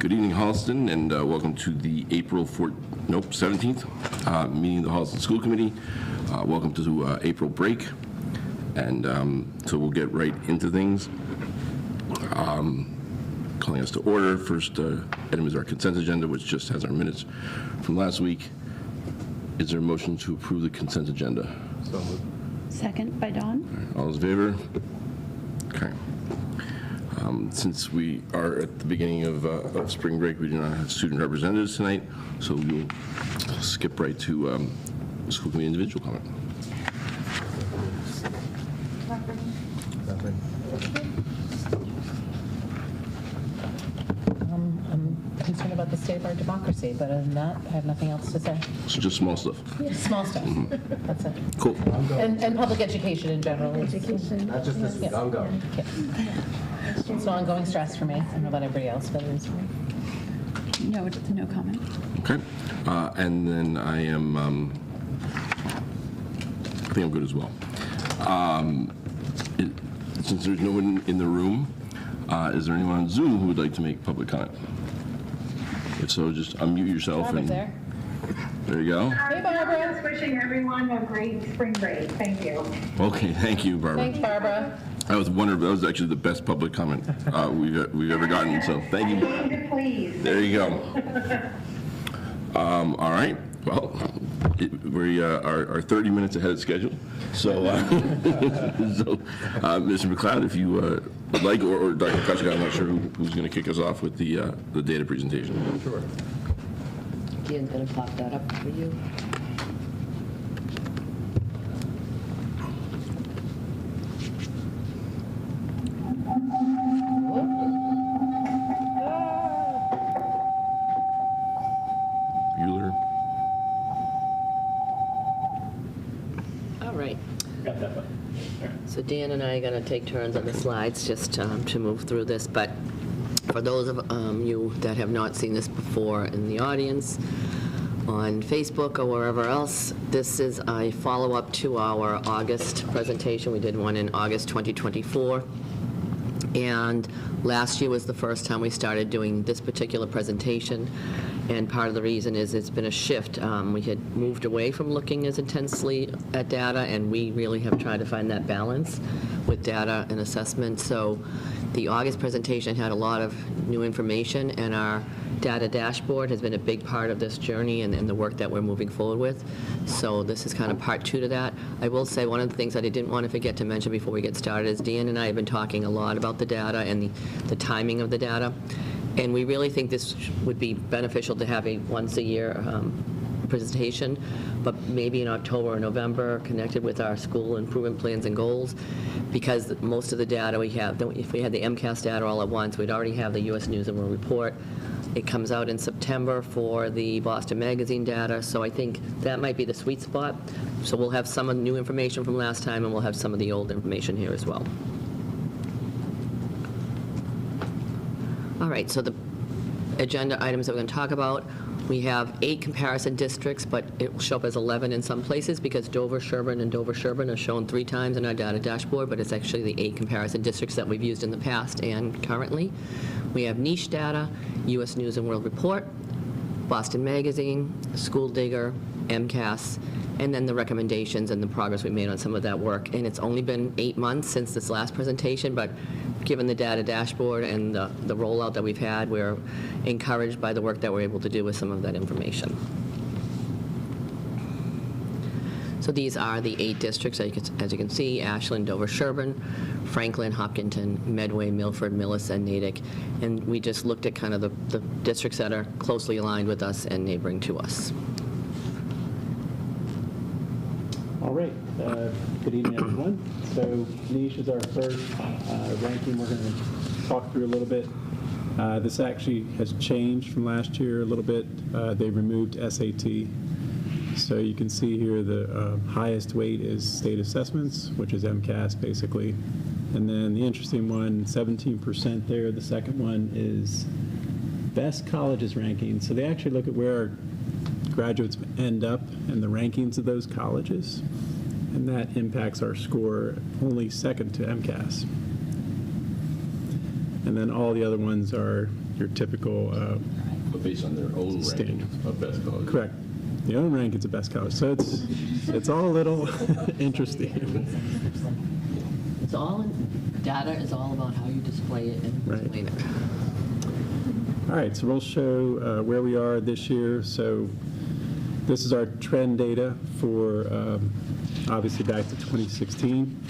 Good evening, Holliston, and welcome to the April 17th meeting of the Holliston School Committee. Welcome to April break, and so we'll get right into things. Calling us to order. First item is our consent agenda, which just has our minutes from last week. Is there a motion to approve the consent agenda? So moved. Second by Dawn. All those in favor? Okay. Since we are at the beginning of spring break, we do not have student representatives tonight, so we'll skip right to school committee individual comment. I'm concerned about the state of our democracy, but other than that, I have nothing else to say. So just small stuff. Small stuff. That's it. Cool. And public education in general. Education. Not just this week, ongoing. It's an ongoing stress for me. I don't know about everybody else, but it is for me. No, no comment. Okay. And then I think I'm good as well. Since there's no one in the room, is there anyone on Zoom who would like to make public comment? If so, just unmute yourself. Barbara's there. There you go. Hey, Barbara. Just wishing everyone a great spring break. Thank you. Okay, thank you, Barbara. Thanks, Barbara. I was wondering, that was actually the best public comment we've ever gotten, so thank you. I need to please. There you go. All right, well, we are 30 minutes ahead of schedule, so, Mr. McLeod, if you would like, or Dr. Kuchik, I'm not sure who's going to kick us off with the data presentation. Sure. Ian's going to pop that up for you. Bueller. All right. So Dan and I are going to take turns on the slides just to move through this, but for those of you that have not seen this before in the audience, on Facebook or wherever else, this is a follow-up to our August presentation. We did one in August 2024. And last year was the first time we started doing this particular presentation. And part of the reason is it's been a shift. We had moved away from looking as intensely at data, and we really have tried to find that balance with data and assessment. So the August presentation had a lot of new information, and our data dashboard has been a big part of this journey and the work that we're moving forward with. So this is kind of part two to that. I will say one of the things that I didn't want to forget to mention before we get started is Dan and I have been talking a lot about the data and the timing of the data. And we really think this would be beneficial to have a once-a-year presentation, but maybe in October or November, connected with our school improvement plans and goals, because most of the data we have, if we had the MCAS data all at once, we'd already have the U.S. News and World Report. It comes out in September for the Boston Magazine data, so I think that might be the sweet spot. So we'll have some of the new information from last time, and we'll have some of the old information here as well. All right, so the agenda items that we're going to talk about, we have 8 comparison districts, but it will show up as 11 in some places because Dover, Sherburne, and Dover, Sherburne are shown 3 times in our data dashboard, but it's actually the 8 comparison districts that we've used in the past and currently. We have niche data, U.S. News and World Report, Boston Magazine, School Digger, MCAS, and then the recommendations and the progress we made on some of that work. And it's only been 8 months since this last presentation, but given the data dashboard and the rollout that we've had, we're encouraged by the work that we're able to do with some of that information. So these are the 8 districts, as you can see: Ashland, Dover, Sherburne, Franklin, Hopkinton, Medway, Milford, Millis, and Natick. And we just looked at kind of the districts that are closely aligned with us and neighboring to us. All right. Good evening, everyone. So niche is our first ranking. We're going to talk through a little bit. This actually has changed from last year a little bit. They removed SAT. So you can see here the highest weight is state assessments, which is MCAS basically. And then the interesting one, 17% there. The second one is best colleges ranking. So they actually look at where our graduates end up and the rankings of those colleges. And that impacts our score only second to MCAS. And then all the other ones are your typical, But based on their own ranking of best college. correct. The own rank is the best college. So it's all a little interesting. It's all, data is all about how you display it and Right. explain it. All right, so we'll show where we are this year. So this is our trend data for, obviously, back to 2016.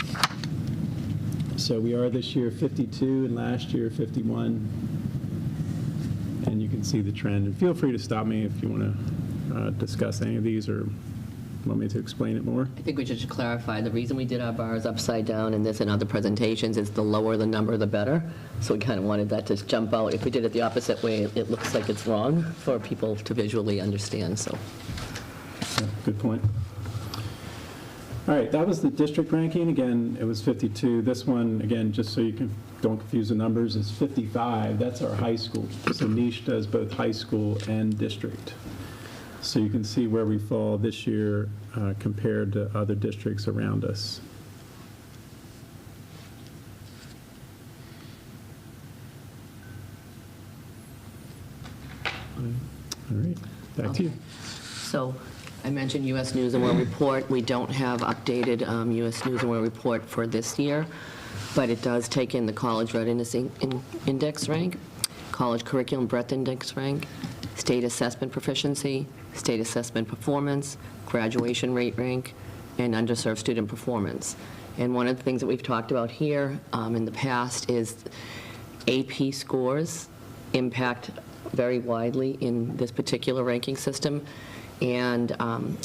So we are this year 52, and last year 51. And you can see the trend. And feel free to stop me if you want to discuss any of these or want me to explain it more. I think we should clarify, the reason we did our bars upside down in this and other presentations is the lower the number, the better. So we kind of wanted that to jump out. If we did it the opposite way, it looks like it's wrong for people to visually understand, so. Yeah, good point. All right, that was the district ranking. Again, it was 52. This one, again, just so you don't confuse the numbers, is 55. That's our high school. So Niche does both high school and district. So you can see where we fall this year compared to other districts around us. All right, back to you. So I mentioned U.S. News and World Report. We don't have updated U.S. News and World Report for this year, but it does take in the College Readiness Index rank, College Curriculum Breadth Index rank, State Assessment Proficiency, State Assessment Performance, Graduation Rate rank, and Underserved Student Performance. And one of the things that we've talked about here in the past is AP scores impact very widely in this particular ranking system. And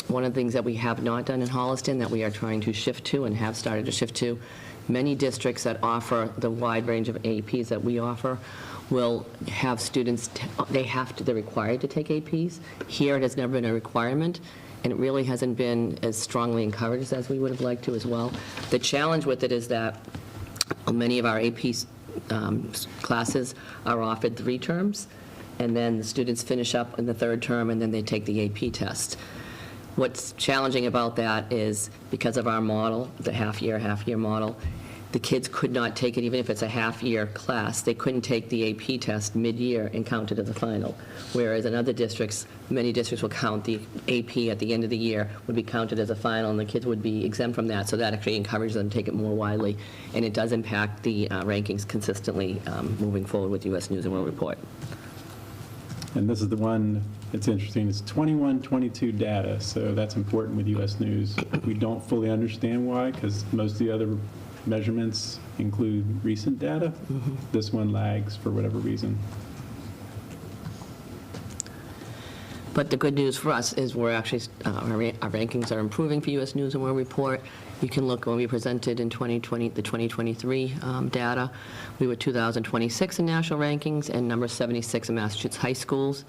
one of the things that we have not done in Holliston that we are trying to shift to and have started to shift to, many districts that offer the wide range of APs that we offer will have students, they're required to take APs. Here it has never been a requirement, and it really hasn't been as strongly encouraged as we would have liked to as well. The challenge with it is that many of our AP classes are offered 3 terms, and then the students finish up in the 3rd term, and then they take the AP test. What's challenging about that is because of our model, the half-year model, the kids could not take it, even if it's a half-year class, they couldn't take the AP test mid-year and count it as a final. Whereas in other districts, many districts will count the AP at the end of the year, would be counted as a final, and the kids would be exempt from that, so that actually encourages them to take it more widely, and it does impact the rankings consistently moving forward with U.S. News and World Report. And this is the one that's interesting. It's 21-22 data, so that's important with U.S. News. We don't fully understand why, because most of the other measurements include recent data. This one lags for whatever reason. But the good news for us is we're actually, our rankings are improving for U.S. News and World Report. You can look when we presented in 2020, the 2023 data. We were 2026 in national rankings and number 76 in Massachusetts high schools.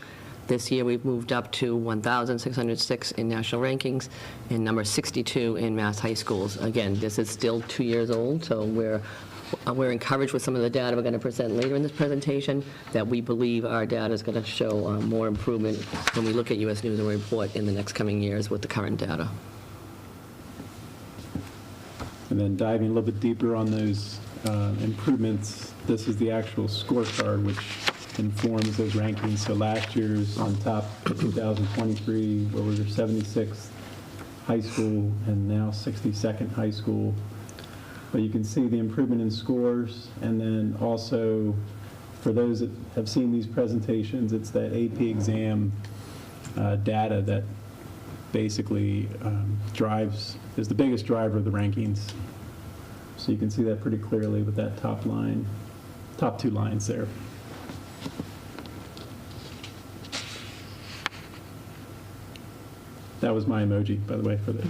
This year, we've moved up to 1,606 in national rankings and number 62 in Mass high schools. Again, this is still 2 years old, so we're encouraged with some of the data we're going to present later in this presentation that we believe our data is going to show more improvement when we look at U.S. News and World Report in the next coming years with the current data. And then diving a little bit deeper on those improvements, this is the actual scorecard, which informs those rankings. So last year's on top of 2023, where we were 76th high school and now 62nd high school. But you can see the improvement in scores, and then also for those that have seen these presentations, it's that AP exam data that basically is the biggest driver of the rankings. So you can see that pretty clearly with that top 2 lines there. That was my emoji, by the way, for the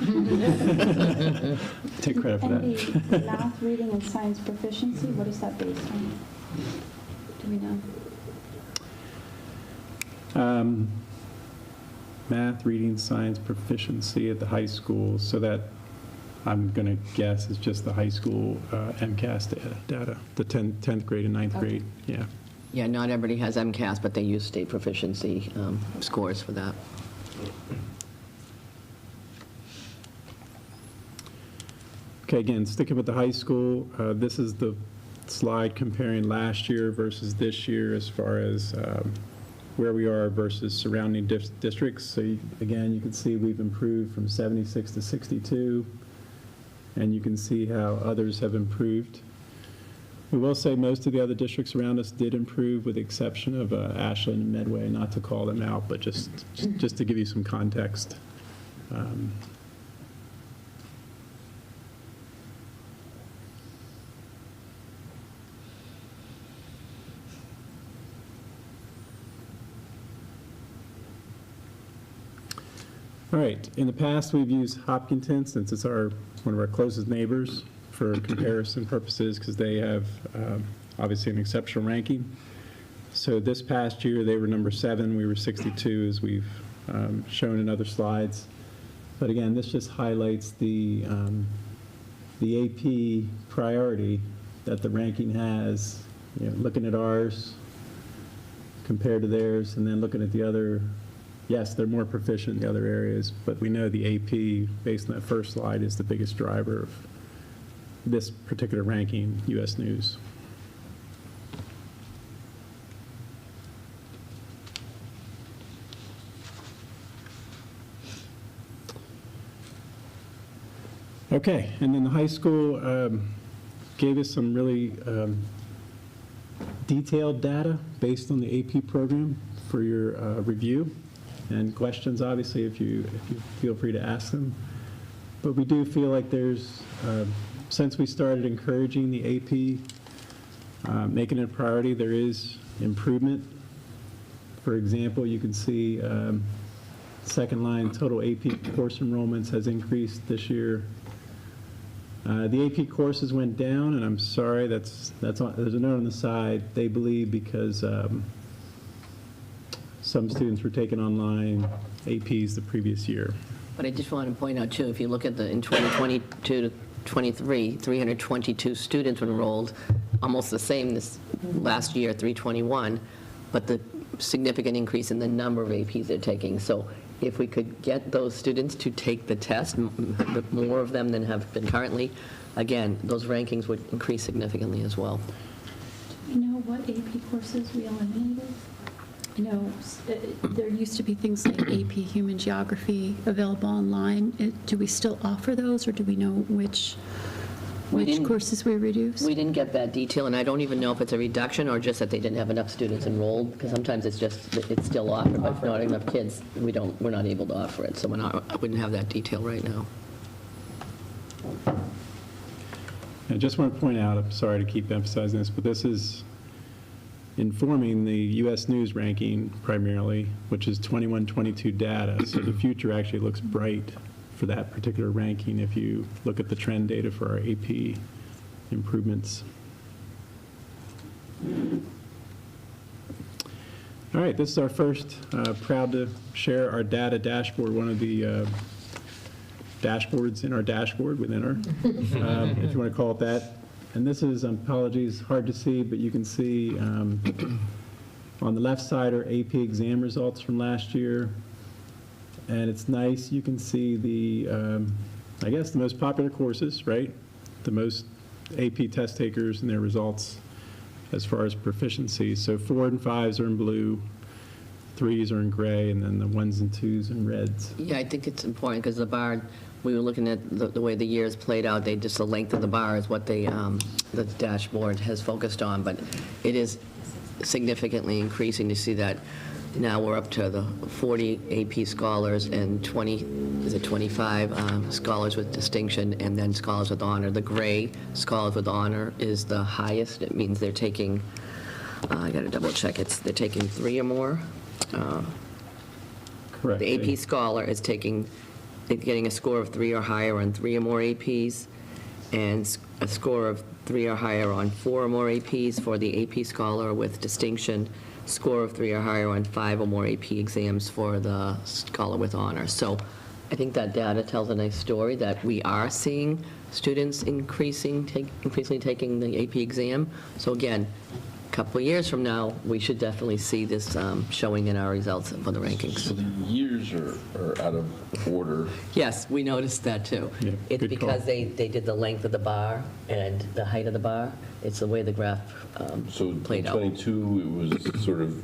take credit for that. And the math, reading, and science proficiency, what is that based on? Do we know? Math, reading, science proficiency at the high school. So that, I'm going to guess, is just the high school MCAS data, the 10th grade and 9th grade. Yeah. Yeah, not everybody has MCAS, but they use state proficiency scores for that. Okay, again, sticking with the high school, this is the slide comparing last year versus this year as far as where we are versus surrounding districts. So again, you can see we've improved from 76 to 62, and you can see how others have improved. We will say most of the other districts around us did improve, with the exception of Ashland and Medway, not to call them out, but just to give you some context. All right, in the past, we've used Hopkinton, since it's one of our closest neighbors, for comparison purposes, because they have obviously an exceptional ranking. So this past year, they were number 7, we were 62, as we've shown in other slides. But again, this just highlights the AP priority that the ranking has, looking at ours compared to theirs, and then looking at the other. Yes, they're more proficient in the other areas, but we know the AP, based on that first slide, is the biggest driver of this particular ranking, U.S. News. Okay, and then the high school gave us some really detailed data based on the AP program for your review. And questions, obviously, if you feel free to ask them. But we do feel like there's, since we started encouraging the AP, making it a priority, there is improvement. For example, you can see second line, total AP course enrollments has increased this year. The AP courses went down, and I'm sorry, there's a note on the side. They believe because some students were taking online APs the previous year. But I just want to point out, too, if you look at in 2022 to 23, 322 students were enrolled, almost the same this last year, 321, but the significant increase in the number of APs they're taking. So if we could get those students to take the test, more of them than have been currently, again, those rankings would increase significantly as well. Do we know what AP courses we eliminated? There used to be things like AP Human Geography available online. Do we still offer those, or do we know which courses we reduced? We didn't get that detail, and I don't even know if it's a reduction or just that they didn't have enough students enrolled, because sometimes it's still offered, but if not enough kids, we're not able to offer it, so I wouldn't have that detail right now. I just want to point out, I'm sorry to keep emphasizing this, but this is informing the U.S. News ranking primarily, which is 21-22 data. So the future actually looks bright for that particular ranking if you look at the trend data for our AP improvements. All right, this is our first, proud to share our data dashboard, one of the dashboards in our dashboard within our, if you want to call it that. And this is, apologies, hard to see, but you can see on the left side are AP exam results from last year. And it's nice, you can see the, I guess, the most popular courses, right? The most AP test takers and their results as far as proficiency. So 4 and 5s are in blue, 3s are in gray, and then the 1s and 2s in reds. Yeah, I think it's important because the bar, we were looking at the way the years played out, just the length of the bar is what the dashboard has focused on, but it is significantly increasing to see that now we're up to the 40 AP scholars and 25 scholars with distinction, and then scholars with honor. The gray scholars with honor is the highest. It means they're taking, I got to double check, they're taking 3 or more. Correct. The AP scholar is getting a score of 3 or higher on 3 or more APs, and a score of 3 or higher on 4 or more APs for the AP scholar with distinction, score of 3 or higher on 5 or more AP exams for the scholar with honor. So I think that data tells a nice story that we are seeing students increasingly taking the AP exam. So again, couple of years from now, we should definitely see this showing in our results for the rankings. So the years are out of order. Yes, we noticed that too. Yeah, It's good call. because they did the length of the bar and the height of the bar. It's the way the graph So in played out. 22, it was sort of,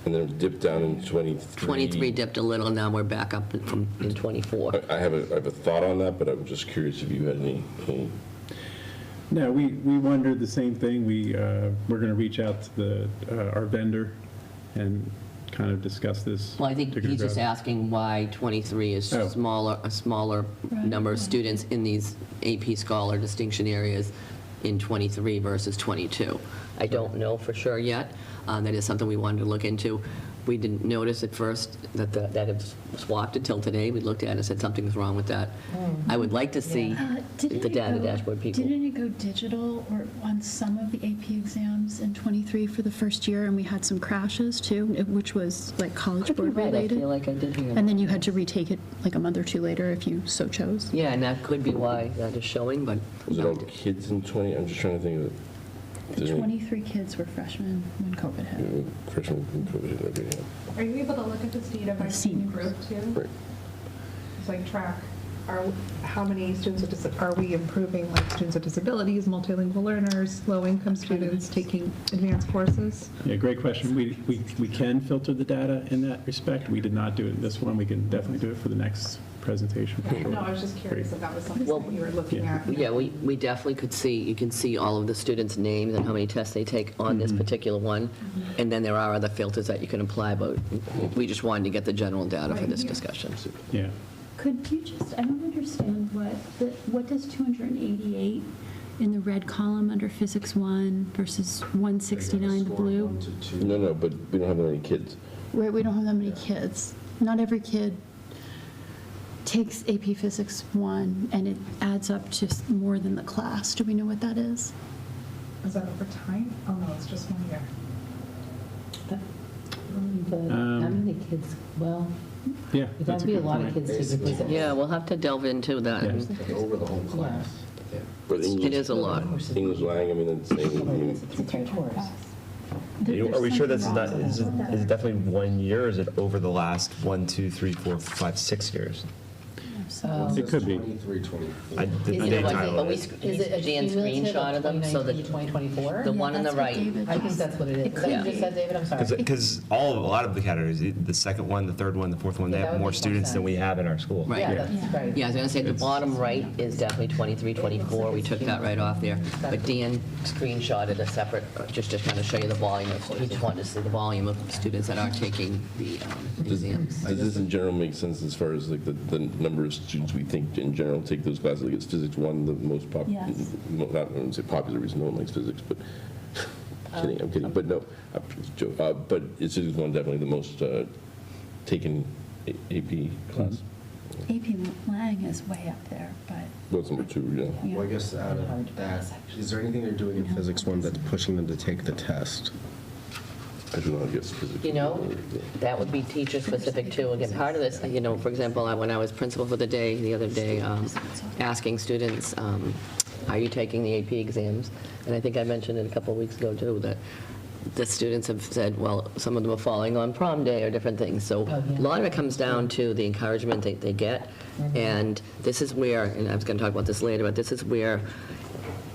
and then it dipped down in 23. 23 dipped a little, now we're back up in 24. I have a thought on that, but I'm just curious if you had any No, we wondered the same thing. We're going to reach out to our vendor and kind of discuss this. Well, I think particular he's just graph. asking why 23 is Oh. a smaller number of students in these AP Scholar distinction areas in 23 versus 22. I don't know for sure yet. That is something we wanted to look into. We didn't notice at first that it swapped until today. We looked at it and said something's wrong with that. I would like to see Didn't the it data go- dashboard people. Didn't it go digital or on some of the AP exams in 23 for the first year, and we had some crashes too, which was like College Could be Board right. I related? feel like I did hear that. And then you had to retake it like a month or two later if you so chose. Yeah, and that could be why that is showing, but Was it all kids in 20? I'm just trying to think of it. The 23 kids were freshmen when COVID hit. Freshman COVID, okay, yeah. Are you able to look at this data by senior group too? Right. It's like track, how many students are we improving, like students with disabilities, multilingual learners, low-income students taking advanced courses? Yeah, great question. We can filter the data in that respect. We did not do it in this one. We can definitely do it for the next presentation for sure. No, I was just curious if that was something Well, that you were looking yeah. at. yeah, we definitely could see, you can see all of the students' names and how many tests they take on this particular one. And then there are other filters that you can apply, but we just wanted to get the general data for this discussion. Yeah. Could you just, I don't understand what does 288 in the red column under Physics 1 versus 169 the blue? No, but we don't have that many kids. Right, we don't have that many kids. Not every kid takes AP Physics 1, and it adds up to more than the class. Do we know what that is? Is that over time? Oh, no, it's just 1 year. But how many kids, well, Yeah, that'd that's a be a good lot of point. kids to visit. Yeah, we'll have to delve into that. Yeah. Over the whole class. Yeah. But English, It is a lot. English lang, I mean, that's saying, I mean, It's a three course. Are we sure this is not, is it definitely 1 year, or is it over the last 1, 2, 3, 4, 5, 6 years? It could be. 23, 24. The You know, date I title think, but we, is. Is it a Dan cumulative screenshotted of them, so 2019 to that 2024? the one on the That's what right. David I think just- that's what it is. It Is that what you could just said, David? I'm sorry. Because a lot of the categories, the second one, the third one, the fourth one, they Yeah, that have would more make more students than sense. we have in our school. Right. Yeah, Yeah. that's right. Yeah, I was going to say, the bottom right is definitely 23, 24. We took that right off there. But Dan screenshotted a separate, just to kind of show you the volume of, he just wanted to see the volume of students that are taking the exams. does this in general make sense as far as like the number of students we think in general take those classes? Like is Physics 1 the most popular, Yes. not, I wouldn't say popular reason no one likes physics, but I'm kidding, but no, I'm just joking. But is Physics 1 definitely the most taken AP class? AP Lang is way up there, but What's number 2, yeah. yeah. Well, I guess out of that, is there anything they're doing in Physics 1 that's pushing them to take the test? I do not guess Physics. You know, that would be teacher-specific too. Again, part of this, you know, for example, when I was principal for the day, the other day, asking students, are you taking the AP exams? And I think I mentioned it a couple of weeks ago too, that the students have said, well, some of them are falling on prom day or different things. So a lot of it comes down to the encouragement that they get. And this is where, and I was going to talk about this later, but this is where,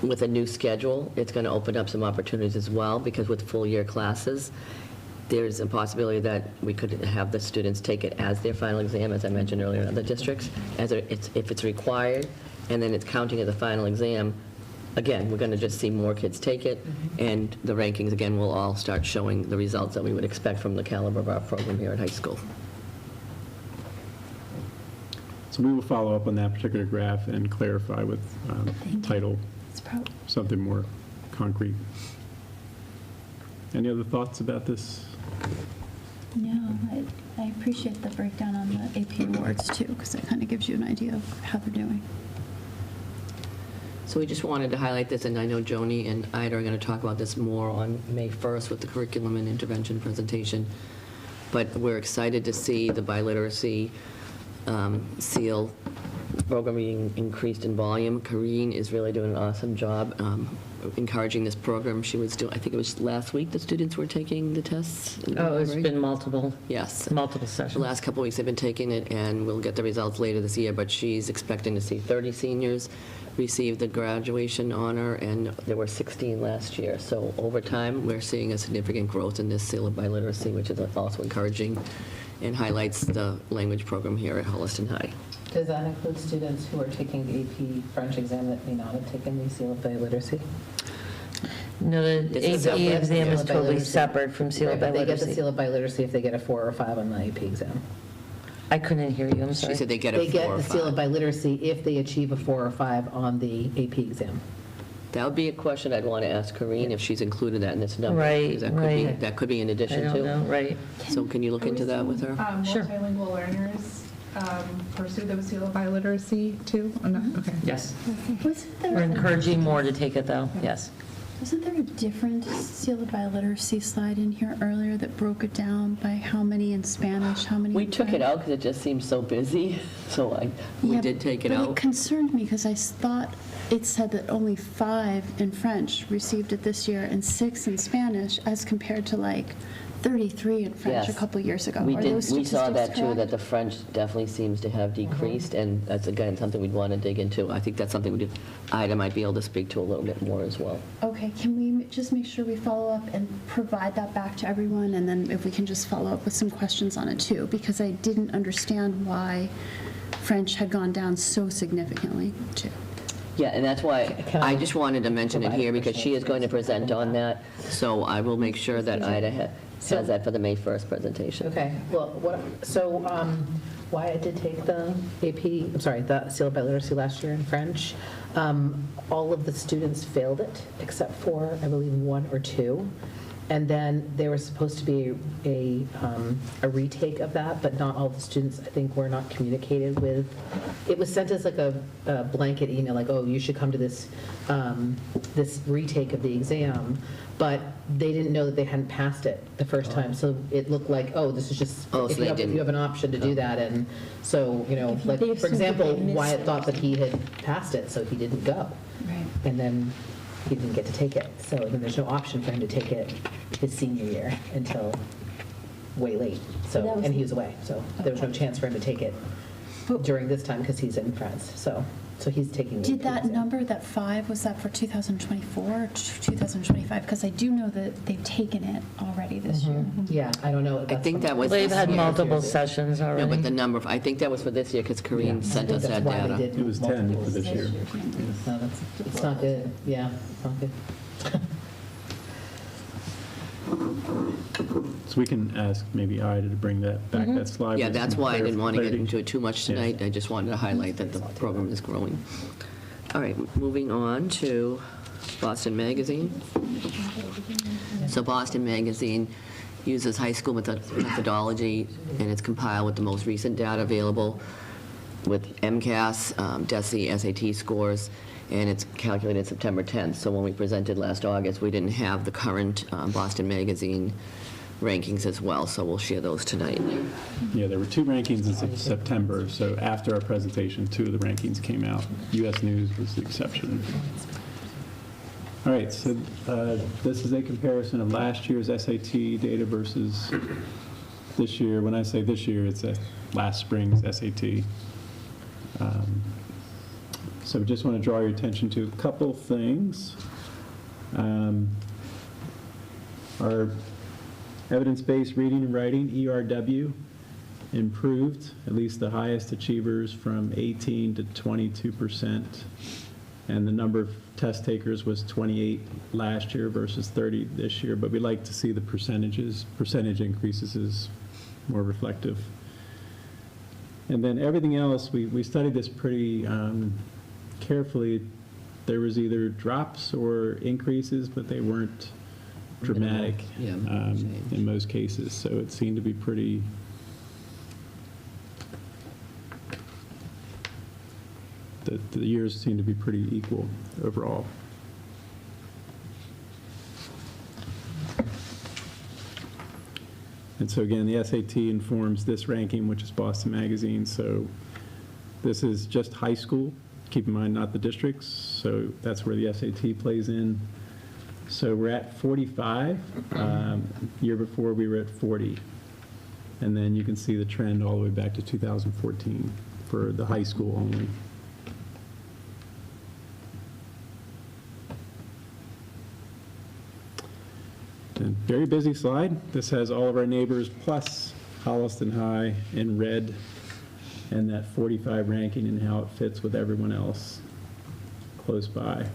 with a new schedule, it's going to open up some opportunities as well, because with full-year classes, there's a possibility that we could have the students take it as their final exam, as I mentioned earlier in other districts, if it's required, and then it's counting as a final exam. Again, we're going to just see more kids take it, and the rankings, again, will all start showing the results that we would expect from the caliber of our program here at high school. So we will follow up on that particular graph and clarify with title It's probably, something more concrete. Any other thoughts about this? no, I appreciate the breakdown on the AP awards too, because it kind of gives you an idea of how they're doing. So we just wanted to highlight this, and I know Joni and Ida are going to talk about this more on May 1st with the curriculum and intervention presentation. But we're excited to see the biliteracy seal program being increased in volume. Kareen is really doing an awesome job encouraging this program. She was doing, I think it was last week, the students were taking the tests. in the Oh, it's library. been multiple Yes. multiple The sessions. last couple of weeks they've been taking it, and we'll get the results later this year, but she's expecting to see 30 seniors receive the graduation honor, and there were 16 last year. So over time, we're seeing a significant growth in this seal of biliteracy, which is also encouraging and highlights the language program here at Holliston High. Does that include students who are taking the AP French exam that may not have taken the seal of biliteracy? No, the This is AP separate. exam is Seal of totally biliteracy. separate from seal of Right, but they get the biliteracy. seal of biliteracy if they get a 4 or 5 on the AP exam. I couldn't hear you, I'm She sorry. said they get a They 4 get or the seal of 5. biliteracy if they achieve a 4 or 5 on the AP exam. That would be a question I'd want to ask Kareen, if she's included that in this number. Right, because that could be- right. That could be in I addition don't know, to. right. So can you look into that with her? Sure. Multilingual learners pursue the seal of biliteracy too? Oh, no? Okay. Yes. Wasn't We're there, encouraging more to take it, though, yes. wasn't there a different seal of biliteracy slide in here earlier that broke it down by how many in Spanish, how many We in took it French? out because it just seemed so busy, so we Yeah, did take it But it out. concerned me because I thought it said that only 5 in French received it this year and 6 in Spanish, as compared to like 33 in French a Yes. couple years ago. We Are did, those we saw statistics that too, that correct? the French definitely seems to have decreased, and that's again, something we'd want to dig into. I think that's something Ida might be able to speak to a little bit more as well. Okay, can we just make sure we follow up and provide that back to everyone? And then if we can just follow up with some questions on it too, because I didn't understand why French had gone down so significantly too. Yeah, and that's why Can I I just wanted to mention it provide here, because she is going to additional present on that, so I will make sure that Ida has that for the May 1st presentation. Okay, well, why I did take the AP, I'm sorry, the seal of biliteracy last year in French. All of the students failed it, except for, I believe, 1 or 2. And then there was supposed to be a retake of that, but not all the students, I think, were not communicated with. It was sent as like a blanket email, like, oh, you should come to this, this retake of the exam, but they didn't know that they hadn't passed it the first time, so it looked like, oh, this is just, Oh, so if you they have- didn't. you have an option to do that, and so, you know, like, They for assumed that example, they missed Wyatt it. thought that he had passed it, so he didn't go. Right. And then he didn't get to take it. So then there's no option for him to take it his senior year until way late. So, that was- and he was away, so there was no chance for him to take it during this time because he's in France. So he's taking the Did that exam. number, that 5, was that for 2024 or 2025? Because I do know that they've taken it already this year. Yeah, I don't know. I think that was. They've this had year. multiple sessions No, but already. the number, I think that was for this year, because Kareen I sent think us that that's why they data. did It was 10 multiples for this year. No, it's not good. Yeah, it's not good. So we can ask maybe Ida to bring that back, that slide. Yeah, with that's some why I didn't want to get clarity. into it too much tonight. I just wanted to highlight that the program is growing. All right, moving on to Boston Magazine. So Boston Magazine uses high school methodology, and it's compiled with the most recent data available with MCAS, DESE, SAT scores, and it's calculated September 10th. So when we presented last August, we didn't have the current Boston Magazine rankings as well, so we'll share those tonight. Yeah, there were 2 rankings in September, so after our presentation, 2 of the rankings came out. US News was the exception. All right, so this is a comparison of last year's SAT data versus this year. When I say this year, it's last spring's SAT. So we just want to draw your attention to a couple things. Our evidence-based reading and writing, ERW, improved, at least the highest achievers, from 18 to 22%. And the number of test takers was 28 last year versus 30 this year. But we like to see the percentage increases is more reflective. And then everything else, we studied this pretty carefully. There was either drops or increases, but they weren't dramatic Yeah, in most cases. So it seemed to be pretty the years seem to be pretty equal overall. And so again, the SAT informs this ranking, which is Boston Magazine. So This is just high school, keep in mind, not the districts, so that's where the SAT plays in. So we're at 45. Year before, we were at 40. And then you can see the trend all the way back to 2014 for the high school only. And very busy slide. This has all of our neighbors plus Holliston High in red, and that 45 ranking and how it fits with everyone else close by.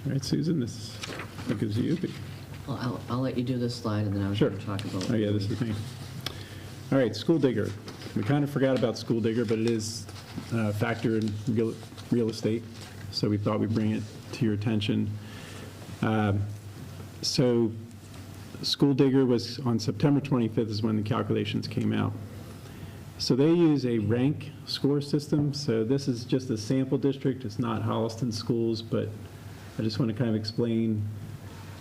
All right, Susan, this goes to you. Well, I'll let you do this slide, and then I was Sure. going to talk about. Oh, yeah, this is me. All right, School Digger. We kind of forgot about School Digger, but it is a factor in real estate, so we thought we'd bring it to your attention. So School Digger was on September 25th is when the calculations came out. So they use a rank score system. So this is just a sample district. It's not Holliston schools, but I just want to kind of explain.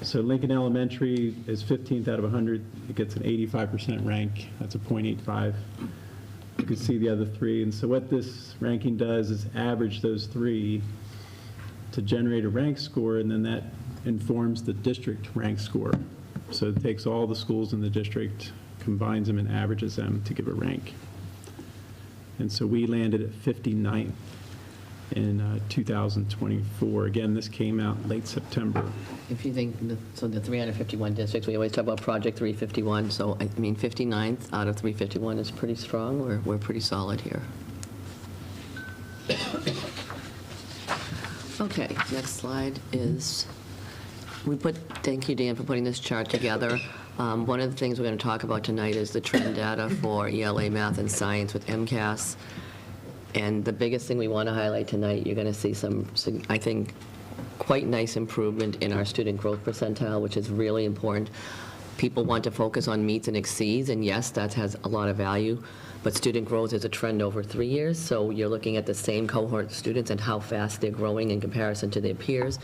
So Lincoln Elementary is 15th out of 100. It gets an 85% rank. That's a 0.85. You can see the other three. And so what this ranking does is average those three to generate a rank score, and then that informs the district rank score. So it takes all the schools in the district, combines them, and averages them to give a rank. And so we landed at 59th in 2024. Again, this came out late September. If you think, so the 351 districts, we always talk about Project 351, so I mean 59th out of 351 is pretty strong. We're pretty solid here. Okay, next slide is, thank you, Dan, for putting this chart together. One of the things we're going to talk about tonight is the trend data for ELA, math, and science with MCAS. And the biggest thing we want to highlight tonight, you're going to see some, I think, quite nice improvement in our student growth percentile, which is really important. People want to focus on meets and exceeds, and yes, that has a lot of value, but student growth is a trend over 3 years, so you're looking at the same cohort of students and how fast they're growing in comparison to their peers.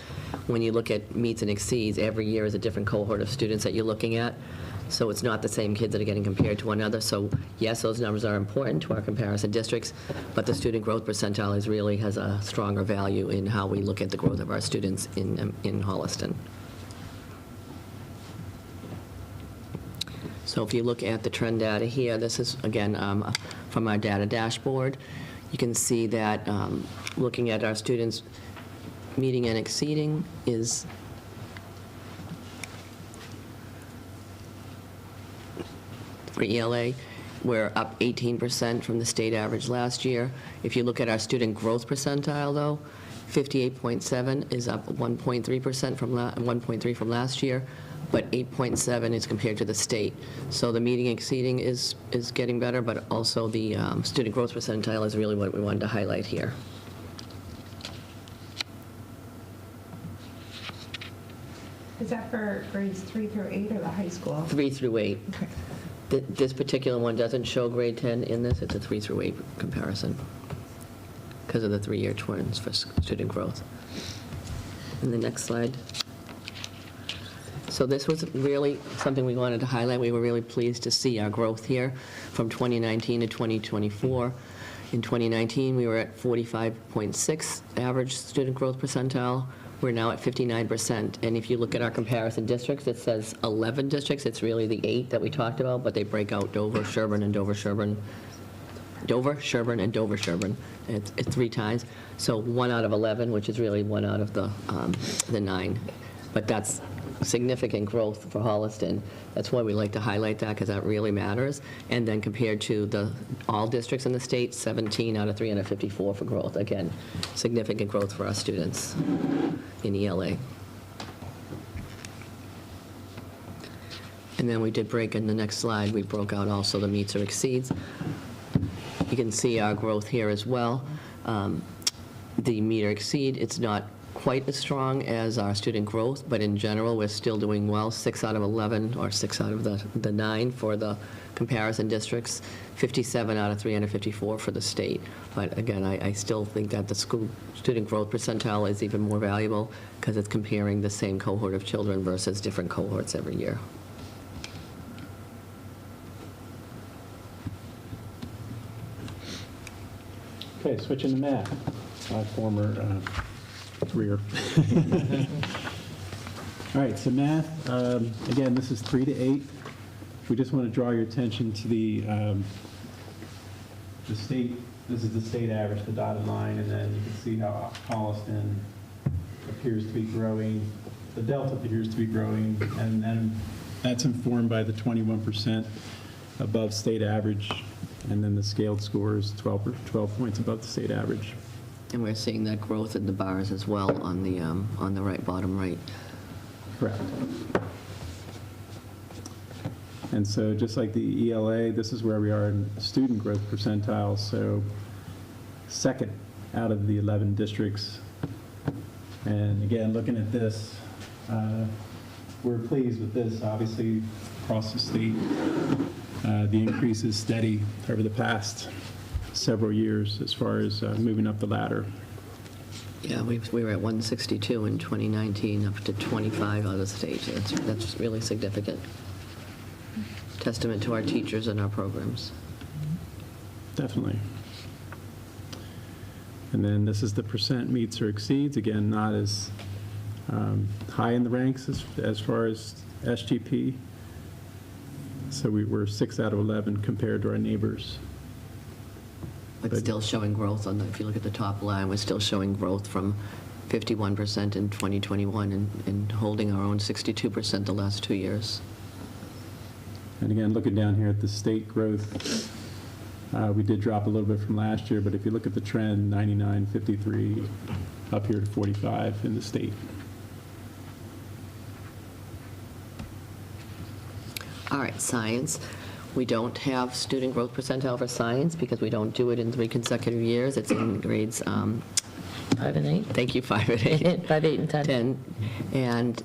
When you look at meets and exceeds, every year is a different cohort of students that you're looking at. So it's not the same kids that are getting compared to one another. So yes, those numbers are important to our comparison districts, but the student growth percentile really has a stronger value in how we look at the growth of our students in Holliston. So if you look at the trend data here, this is, again, from our data dashboard. You can see that looking at our students meeting and exceeding is for ELA, we're up 18% from the state average last year. If you look at our student growth percentile, though, 58.7 is up 1.3% from 1.3 from last year, but 8.7 is compared to the state. So the meeting exceeding is getting better, but also the student growth percentile is really what we wanted to highlight here. Is that for grades 3 through 8 or the high school? 3 through 8. Okay. This particular one doesn't show grade 10 in this. It's a 3 through 8 comparison because of the 3-year trends for student growth. And the next slide. So this was really something we wanted to highlight. We were really pleased to see our growth here from 2019 to 2024. In 2019, we were at 45.6 average student growth percentile. We're now at 59%. And if you look at our comparison districts, it says 11 districts. It's really the 8 that we talked about, but they break out Dover, Sherburne, and Dover, Sherburne. Dover, Sherburne, and Dover, Sherburne. It's 3 times. So 1 out of 11, which is really 1 out of the 9. But that's significant growth for Holliston. That's why we like to highlight that, because that really matters. And then compared to all districts in the state, 17 out of 354 for growth. Again, significant growth for our students in ELA. And then we did break in the next slide, we broke out also the meets or exceeds. You can see our growth here as well. The meet or exceed, it's not quite as strong as our student growth, but in general, we're still doing well. 6 out of 11, or 6 out of the 9 for the comparison districts, 57 out of 354 for the state. But again, I still think that the school student growth percentile is even more valuable because it's comparing the same cohort of children versus different cohorts every year. Okay, switching to math, my former career. All right, so math, again, this is 3 to 8. We just want to draw your attention to the state, this is the state average, the dotted line, and then you can see how Holliston appears to be growing, the delta appears to be growing, and then that's informed by the 21% above state average, and then the scaled score is 12 points above the state average. And we're seeing that growth in the bars as well on the right, bottom right. Correct. And so just like the ELA, this is where we are in student growth percentile. So second out of the 11 districts. And again, looking at this, we're pleased with this. Obviously, across the state, the increase is steady over the past several years as far as moving up the ladder. Yeah, we were at 162 in 2019, up to 25 out of state. That's really significant. Testament to our teachers and our programs. Definitely. And then this is the percent meets or exceeds. Again, not as high in the ranks as far as SGP. So we were 6 out of 11 compared to our neighbors. But still showing growth if you look at the top line, we're still showing growth from 51% in 2021 and holding our own 62% the last 2 years. And again, looking down here at the state growth, we did drop a little bit from last year, but if you look at the trend, 99, 53, up here to 45 in the state. All right, science. We don't have student growth percentile for science because we don't do it in 3 consecutive years. It's in grades, 5 and 8? thank you, 5 and 8. 5, 8, and 10.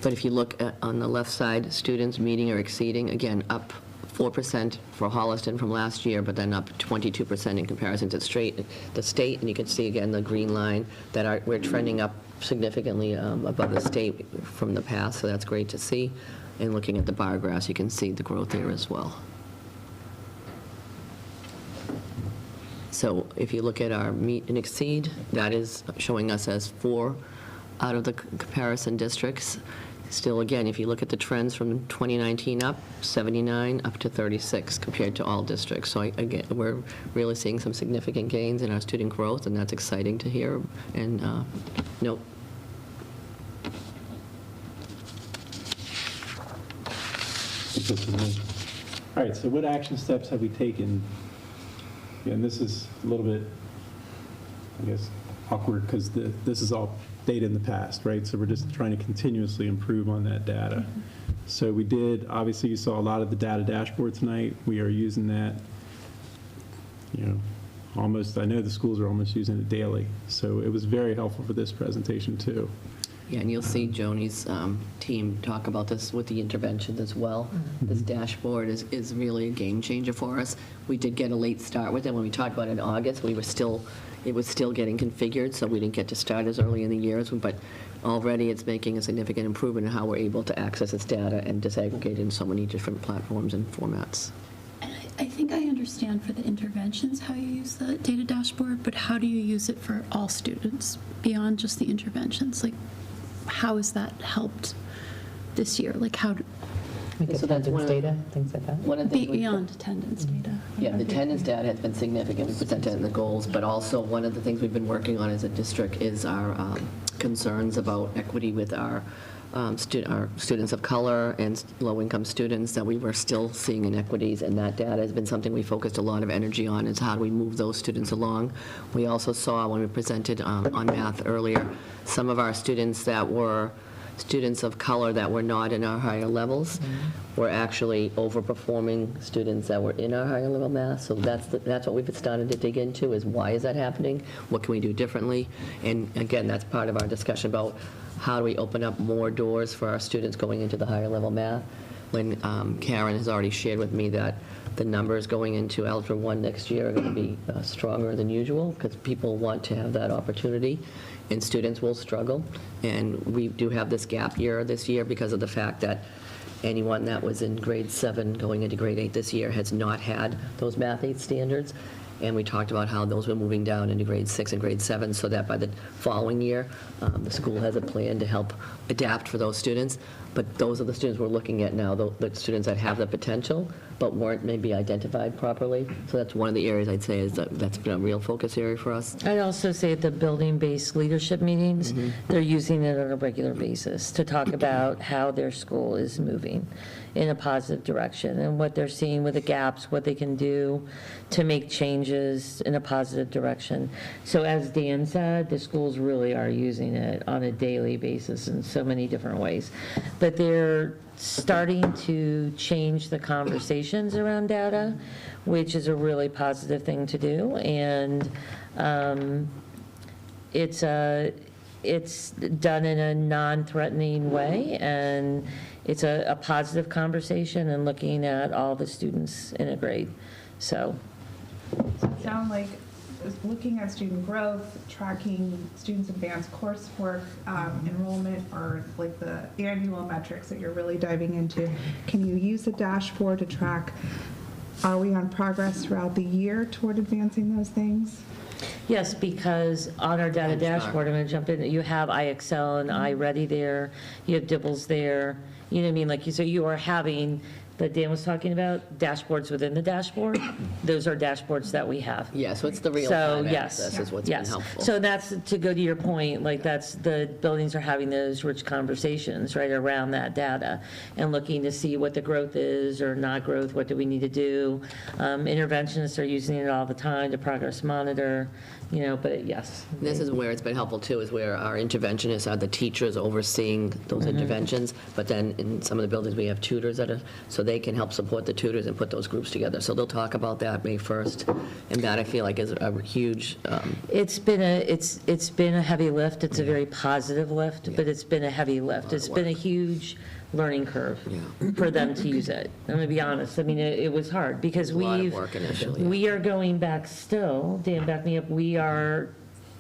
But if you look on the left side, students meeting or exceeding, again, up 4% for Holliston from last year, but then up 22% in comparison to the state. And you can see, again, the green line that we're trending up significantly above the state from the past, so that's great to see. And looking at the bar graphs, you can see the growth there as well. So if you look at our meet and exceed, that is showing us as 4 out of the comparison districts. Still, again, if you look at the trends from 2019 up, 79 up to 36 compared to all districts. So again, we're really seeing some significant gains in our student growth, and that's exciting to hear and note. All right, so what action steps have we taken? And this is a little bit, I guess, awkward because this is all data in the past, right? So we're just trying to continuously improve on that data. So we did, obviously you saw a lot of the data dashboard tonight. We are using that, almost, I know the schools are almost using it daily. So it was very helpful for this presentation too. Yeah, and you'll see Joni's team talk about this with the interventions as well. This dashboard is really a game changer for us. We did get a late start with it. When we talked about it in August, it was still getting configured, so we didn't get to start as early in the years, but already it's making a significant improvement in how we're able to access this data and disaggregate it in so many different platforms and formats. And I think I understand for the interventions how you use the data dashboard, but how do you use it for all students beyond just the interventions? Like, how has that helped this year? Like, how? Like So that's one attendance of- data, things like that? One of the things we- Beyond attendance data. Yeah, the attendance data has been significant. We put that in the goals, but also one of the things we've been working on as a district is our concerns about equity with our students of color and low-income students, that we were still seeing inequities, and that data has been something we focused a lot of energy on, is how do we move those students along. We also saw, when we presented on math earlier, some of our students that were students of color that were not in our higher levels. we're actually overperforming students that were in our higher level math. So that's what we've started to dig into, is why is that happening? What can we do differently? And again, that's part of our discussion about how do we open up more doors for our students going into the higher level math. When Karen has already shared with me that the numbers going into Algebra 1 next year are going to be stronger than usual, because people want to have that opportunity, and students will struggle. And we do have this gap year this year because of the fact that anyone that was in grade 7 going into grade 8 this year has not had those Math 8 standards. And we talked about how those were moving down into grade 6 and grade 7, so that by the following year, the school has a plan to help adapt for those students. But those are the students we're looking at now, the students that have the potential, but weren't maybe identified properly. So that's one of the areas I'd say is that's been a real focus area for us. I'd also say at the building-based leadership meetings, they're using it on a regular basis to talk about how their school is moving in a positive direction and what they're seeing with the gaps, what they can do to make changes in a positive direction. So as Dan said, the schools really are using it on a daily basis in so many different ways. But they're starting to change the conversations around data, which is a really positive thing to do. And it's done in a non-threatening way, and it's a positive conversation and looking at all the students in a grade. So It sounds like looking at student growth, tracking students' advanced coursework, enrollment, or like the annual metrics that you're really diving into. Can you use the dashboard to track, are we on progress throughout the year toward advancing those things? yes, because on our data dashboard, I'm going to jump in, you have iExcel and iReady there, you have Dibbles there, you know what I mean? Like, so you are having, that Dan was talking about, dashboards within the dashboard. Those are dashboards that we have. Yeah, so it's the So, real-time yes, access is what's been yes. helpful. So that's, to go to your point, like, that's, the buildings are having those rich conversations, right, around that data, and looking to see what the growth is or not growth, what do we need to do. Interventionists are using it all the time to progress monitor, you know, but yes. This is where it's been helpful, too, is where our interventionists are the teachers overseeing those interventions, but then in some of the buildings, we have tutors that are, so they can help support the tutors and put those groups together. So they'll talk about that May 1st, and that, I feel like, is a huge, It's been a heavy lift. It's a very positive lift, but it's been a heavy lift. It's been a huge learning curve for them to use it. I'm going to be honest. I mean, it was hard because a lot of work initially. we are going back still, Dan, back me up, we are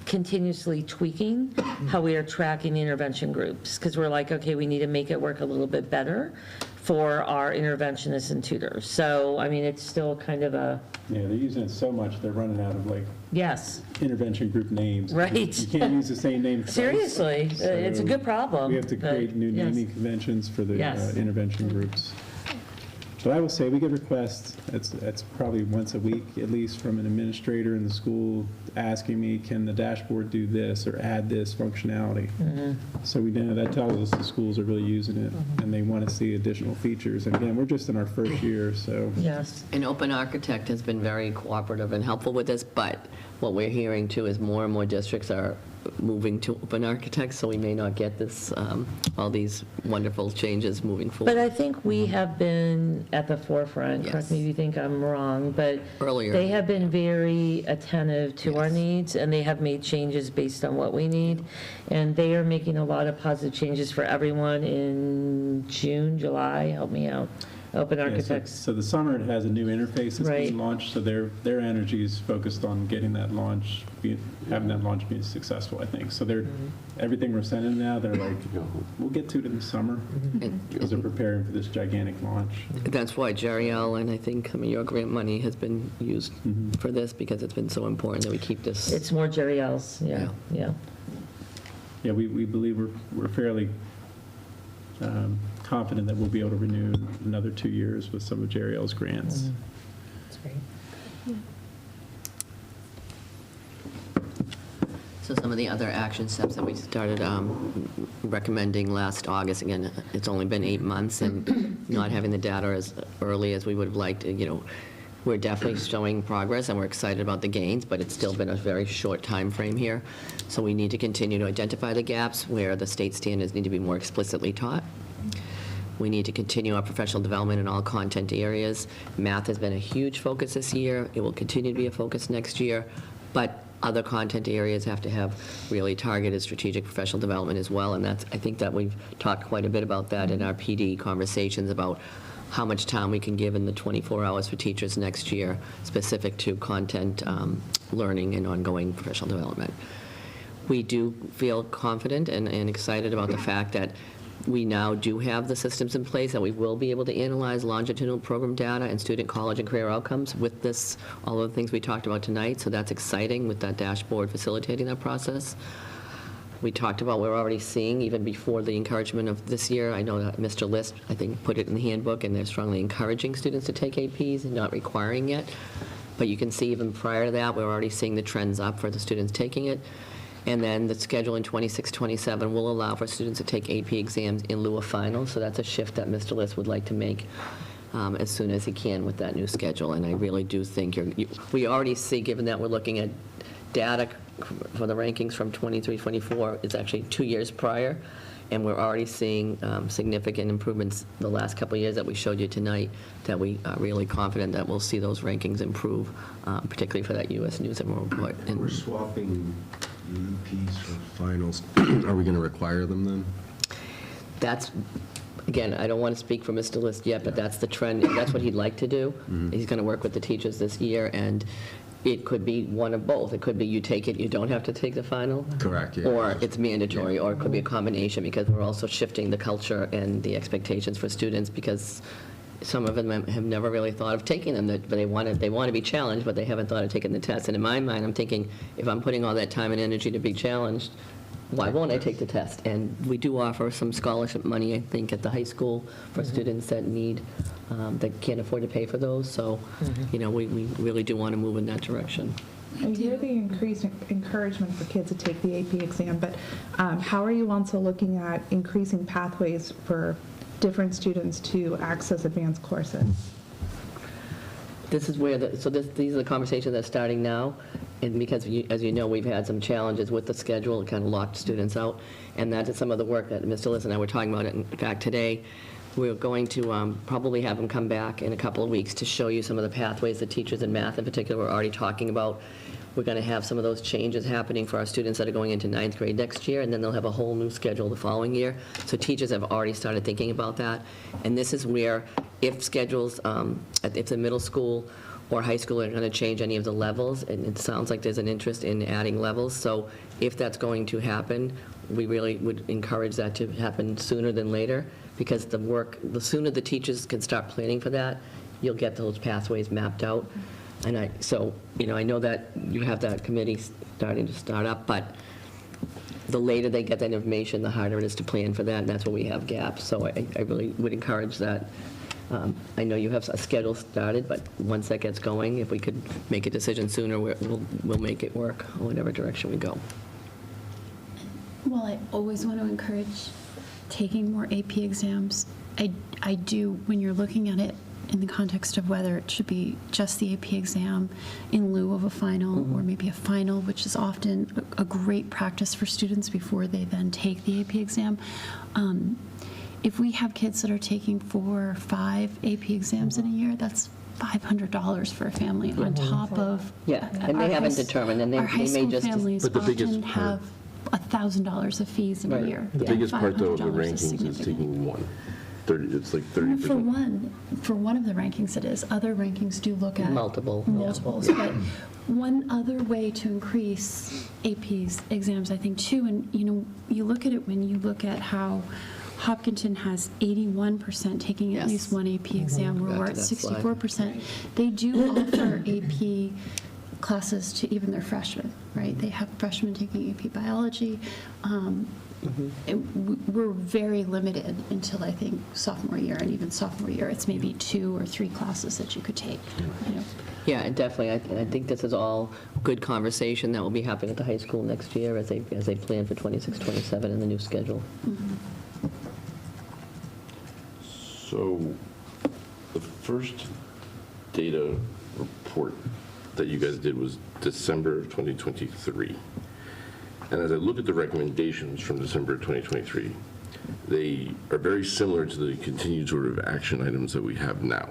continuously tweaking how we are tracking intervention groups, because we're like, okay, we need to make it work a little bit better for our interventionists and tutors. So, I mean, it's still kind of a, Yeah, they're using it so much, they're running out of like yes, intervention group names. Right. You can't use the same name twice. seriously, it's a good problem. We have to but create new yes. naming conventions for the Yes. intervention groups. But I will say, we get requests, it's probably once a week at least, from an administrator in the school asking me, can the dashboard do this or add this functionality? So we know that tells us the schools are really using it and they want to see additional features. And again, we're just in our first year, so. Yes. And Open Architect has been very cooperative and helpful with this, but what we're hearing, too, is more and more districts are moving to Open Architect, so we may not get this, all these wonderful changes moving But forward. I think we have been at the forefront, correct me if you think I'm wrong, but Earlier. they have been very attentive to our needs, and they have made changes based on what we need. And they are making a lot of positive changes for everyone in June, July, help me out, Open Yeah, Architects. So the summer, it has a new interface that's Right. being launched, so their energy is focused on getting that launch, having that launch be successful, I think. So they're, everything we're sending now, they're like, we'll get to it in the summer, because they're preparing for this gigantic launch. That's why Jerry Allen, I think, your grant money has been used for this, because it's been so important that we keep this. It's more Jerry L's, yeah. Yeah, we believe we're fairly confident that we'll be able to renew another 2 years with some of Jerry L's grants. That's great. So some of the other action steps that we started recommending last August, again, it's only been 8 months, and not having the data as early as we would have liked, you know, we're definitely showing progress, and we're excited about the gains, but it's still been a very short time frame here. So we need to continue to identify the gaps where the state standards need to be more explicitly taught. We need to continue our professional development in all content areas. Math has been a huge focus this year. It will continue to be a focus next year, but other content areas have to have really targeted strategic professional development as well, and I think that we've talked quite a bit about that in our PD conversations about how much time we can give in the 24 hours for teachers next year, specific to content learning and ongoing professional development. We do feel confident and excited about the fact that we now do have the systems in place, that we will be able to analyze longitudinal program data and student college and career outcomes with this, all of the things we talked about tonight, so that's exciting with that dashboard facilitating that process. We talked about, we're already seeing, even before the encouragement of this year, I know that Mr. List, I think, put it in the handbook, and they're strongly encouraging students to take APs and not requiring it. But you can see even prior to that, we're already seeing the trends up for the students taking it. And then the schedule in 26-27 will allow for students to take AP exams in lieu of finals, so that's a shift that Mr. List would like to make as soon as he can with that new schedule. And I really do think we already see, given that we're looking at data for the rankings from 23-24, it's actually 2 years prior, and we're already seeing significant improvements the last couple of years that we showed you tonight, that we are really confident that we'll see those rankings improve, particularly for that U.S. News and World Report. And We're swapping EPs for finals. Are we going to require them then? that's, again, I don't want to speak for Mr. List yet, but that's the trend, that's what he'd like to do. He's going to work with the teachers this year, and it could be one of both. It could be you take it, you don't have to take the final. Correct, yeah. Or it's mandatory, or it could be a combination, because we're also shifting the culture and the expectations for students, because some of them have never really thought of taking them, but they want to be challenged, but they haven't thought of taking the test. And in my mind, I'm thinking, if I'm putting all that time and energy to be challenged, why won't I take the test? And we do offer some scholarship money, I think, at the high school for students that need, that can't afford to pay for those. So, we really do want to move in that direction. I hear the increased encouragement for kids to take the AP exam, but how are you also looking at increasing pathways for different students to access advanced courses? This is where, these are the conversations that are starting now, and because, as you know, we've had some challenges with the schedule, it kind of locked students out, and that is some of the work that Mr. Liz and I were talking about. In fact, today, we're going to probably have him come back in a couple of weeks to show you some of the pathways that teachers in math in particular were already talking about. We're going to have some of those changes happening for our students that are going into 9th grade next year, and then they'll have a whole new schedule the following year. So teachers have already started thinking about that. And this is where, if schedules, if the middle school or high school are going to change any of the levels, and it sounds like there's an interest in adding levels. So if that's going to happen, we really would encourage that to happen sooner than later, because the sooner the teachers can start planning for that, you'll get those pathways mapped out. And I know that you have that committee starting to start up, but the later they get that information, the harder it is to plan for that, and that's where we have gaps. So I really would encourage that. I know you have a schedule started, but once that gets going, if we could make a decision sooner, we'll make it work, whatever direction we go. Well, I always want to encourage taking more AP exams. I do, when you're looking at it in the context of whether it should be just the AP exam in lieu of a final, or maybe a final, which is often a great practice for students before they then take the AP exam. If we have kids that are taking 4 or 5 AP exams in a year, that's $500 for a family on top of. Yeah, and they haven't determined, and our they high may school just. families But the biggest often have $1,000 of fees in a Right. year. The biggest part, though, of the $500 rankings is significant. taking one. It's like 30%. For one of the rankings it is. Other rankings do look at Multiples. But one other way to increase AP's exams, I think, too, and you look at it when you look at how Hopkinton has 81% taking at Yes. least one AP exam, where Back we're to at that slide. 64%. They do offer AP classes to even their freshmen, right? They have freshmen taking AP biology. We're very limited until, I think, sophomore year, and even sophomore year, it's maybe 2 or 3 classes that you could take. Yeah, and definitely, I think this is all good conversation that will be happening at the high school next year as they plan for 26-27 in the new schedule. So the first data report that you guys did was December of 2023. And as I look at the recommendations from December of 2023, they are very similar to the continued sort of action items that we have now.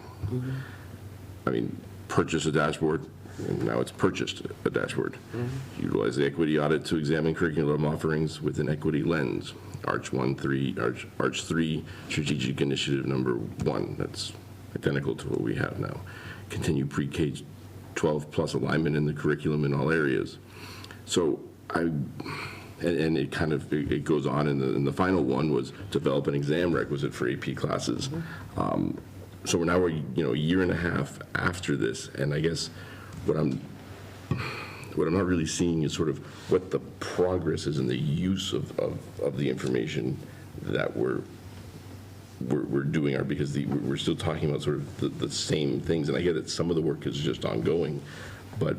I mean, purchase a dashboard, and now it's purchased a dashboard. Utilize the equity audit to examine curriculum offerings with an equity lens. Arch 3, strategic initiative number 1. That's identical to what we have now. Continue pre-K 12 plus alignment in the curriculum in all areas. So and it kind of, it goes on, and the final one was develop an exam requisite for AP classes. So we're a year and a half after this, and I guess what I'm not really seeing is sort of what the progress is in the use of the information that we're doing, because we're still talking about sort of the same things, and I get that some of the work is just ongoing, but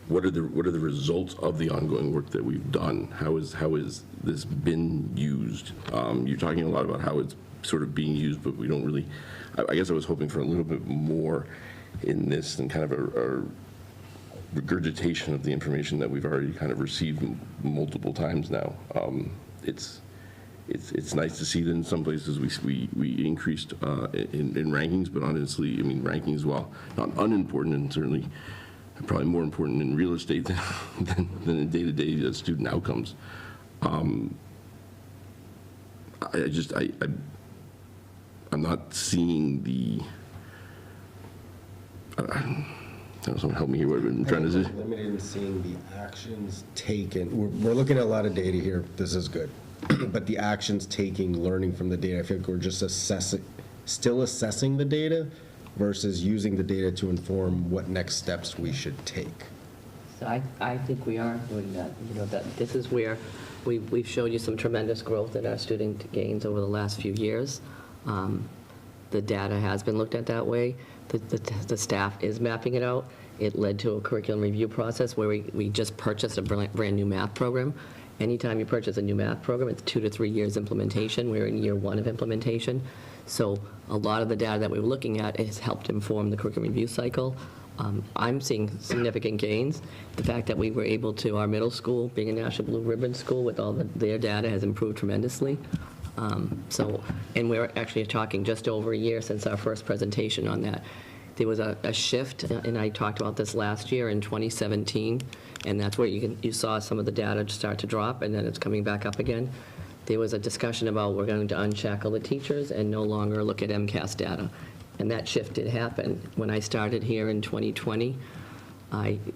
what are the results of the ongoing work that we've done? How is this been used? You're talking a lot about how it's sort of being used, but we don't really. I guess I was hoping for a little bit more in this than kind of a regurgitation of the information that we've already kind of received multiple times now. It's nice to see that in some places we increased in rankings, but honestly, I mean, rankings, while not unimportant and certainly probably more important in real estate than in day-to-day student outcomes. I'm not seeing the. Someone help me here. What I'm trying to say. Limited in seeing the actions taken. We're looking at a lot of data here. This is good, but the actions taking, learning from the data. I feel like we're just still assessing the data versus using the data to inform what next steps we should take. So I think we are doing that. That this is where we've showed you some tremendous growth in our student gains over the last few years. The data has been looked at that way. The staff is mapping it out. It led to a curriculum review process where we just purchased a brand new math program. Anytime you purchase a new math program, it's 2 to 3 years implementation. We're in year 1 of implementation. So a lot of the data that we're looking at has helped inform the curriculum review cycle. I'm seeing significant gains. The fact that we were able to, our middle school, being a National Blue Ribbon school with all their data, has improved tremendously. And we're actually talking just over a year since our first presentation on that. There was a shift, and I talked about this last year in 2017, and that's where you saw some of the data start to drop, and then it's coming back up again. There was a discussion about we're going to unshackle the teachers and no longer look at MCAS data. And that shift did happen. When I started here in 2020,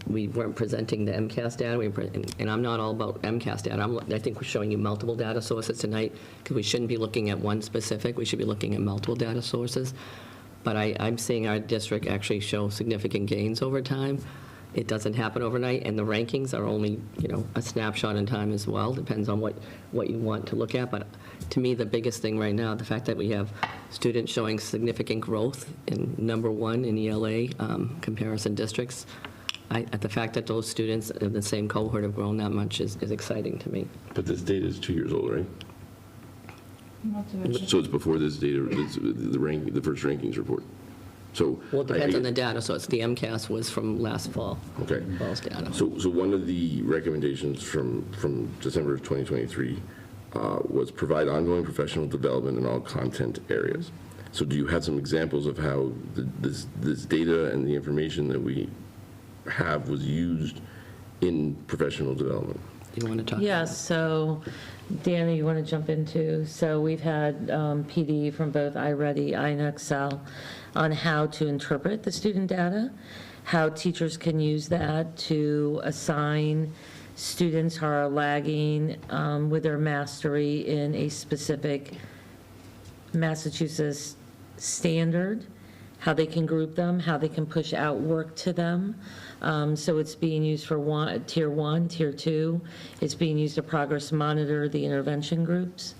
we weren't presenting the MCAS data, and I'm not all about MCAS data. I think we're showing you multiple data sources tonight, because we shouldn't be looking at one specific. We should be looking at multiple data sources. But I'm seeing our district actually show significant gains over time. It doesn't happen overnight, and the rankings are only, a snapshot in time as well. Depends on what you want to look at. But to me, the biggest thing right now, the fact that we have students showing significant growth in number 1 in ELA comparison districts, the fact that those students in the same cohort have grown that much is exciting to me. But this data is 2 years old, right? Not to mention- So it's before this data, the first rankings report. So Well, it depends on the data, so it's the MCAS was from last fall. Okay. Fall's data. So one of the recommendations from December of 2023 was provide ongoing professional development in all content areas. So do you have some examples of how this data and the information that we have was used in professional development? You want to talk? Yes, so Dana, you want to jump into? So we've had PD from both iReady and Excel on how to interpret the student data, how teachers can use that to assign students who are lagging with their mastery in a specific Massachusetts standard, how they can group them, how they can push out work to them. So it's being used for tier 1, tier 2. It's being used to progress monitor the intervention groups.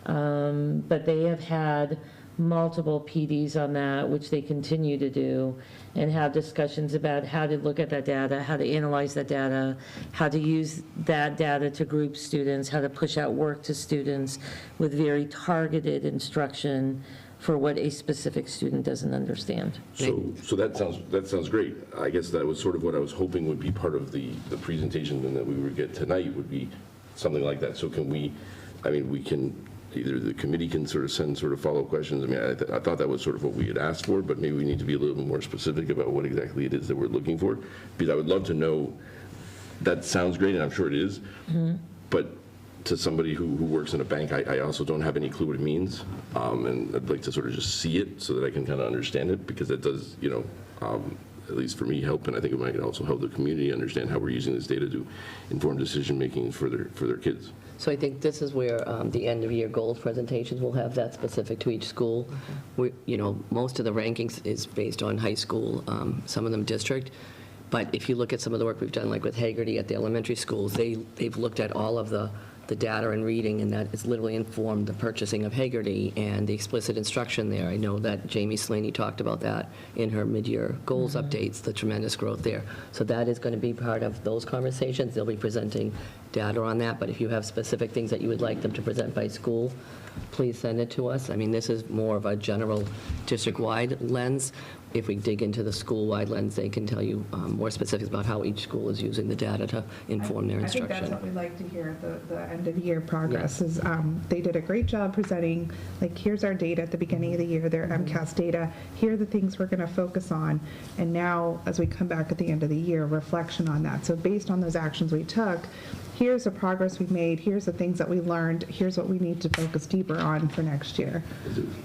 But they have had multiple PDs on that, which they continue to do, and have discussions about how to look at that data, how to analyze that data, how to use that data to group students, how to push out work to students with very targeted instruction for what a specific student doesn't understand. So that sounds great. I guess that was sort of what I was hoping would be part of the presentation and that we would get tonight would be something like that. So can we I mean, we can, either the committee can sort of send sort of follow-up questions. I mean, I thought that was sort of what we had asked for, but maybe we need to be a little bit more specific about what exactly it is that we're looking for, because I would love to know, that sounds great, and I'm sure it is, but to somebody who works in a bank, I also don't have any clue what it means, and I'd like to sort of just see it so that I can kind of understand it, because it does, at least for me, help, and I think it might also help the community understand how we're using this data to inform decision-making for their kids. So I think this is where the end-of-year goals presentations will have that specific to each school. Most of the rankings is based on high school, some of them district. But if you look at some of the work we've done, like with Hagerty at the elementary schools, they've looked at all of the data and reading, and that has literally informed the purchasing of Hagerty and the explicit instruction there. I know that Jamie Slaney talked about that in her mid-year goals updates, the tremendous growth there. So that is going to be part of those conversations. They'll be presenting data on that, but if you have specific things that you would like them to present by school, please send it to us. I mean, this is more of a general district-wide lens. If we dig into the school-wide lens, they can tell you more specifics about how each school is using the data to inform their I think instruction. that's what we'd like to hear, the end-of-year progress is, they did a great job presenting, like, here's our data at the beginning of the year, their MCAS data, here are the things we're going to focus on, and now, as we come back at the end of the year, reflection on that. So based on those actions we took, here's the progress we've made, here's the things that we learned, here's what we need to focus deeper on for next year.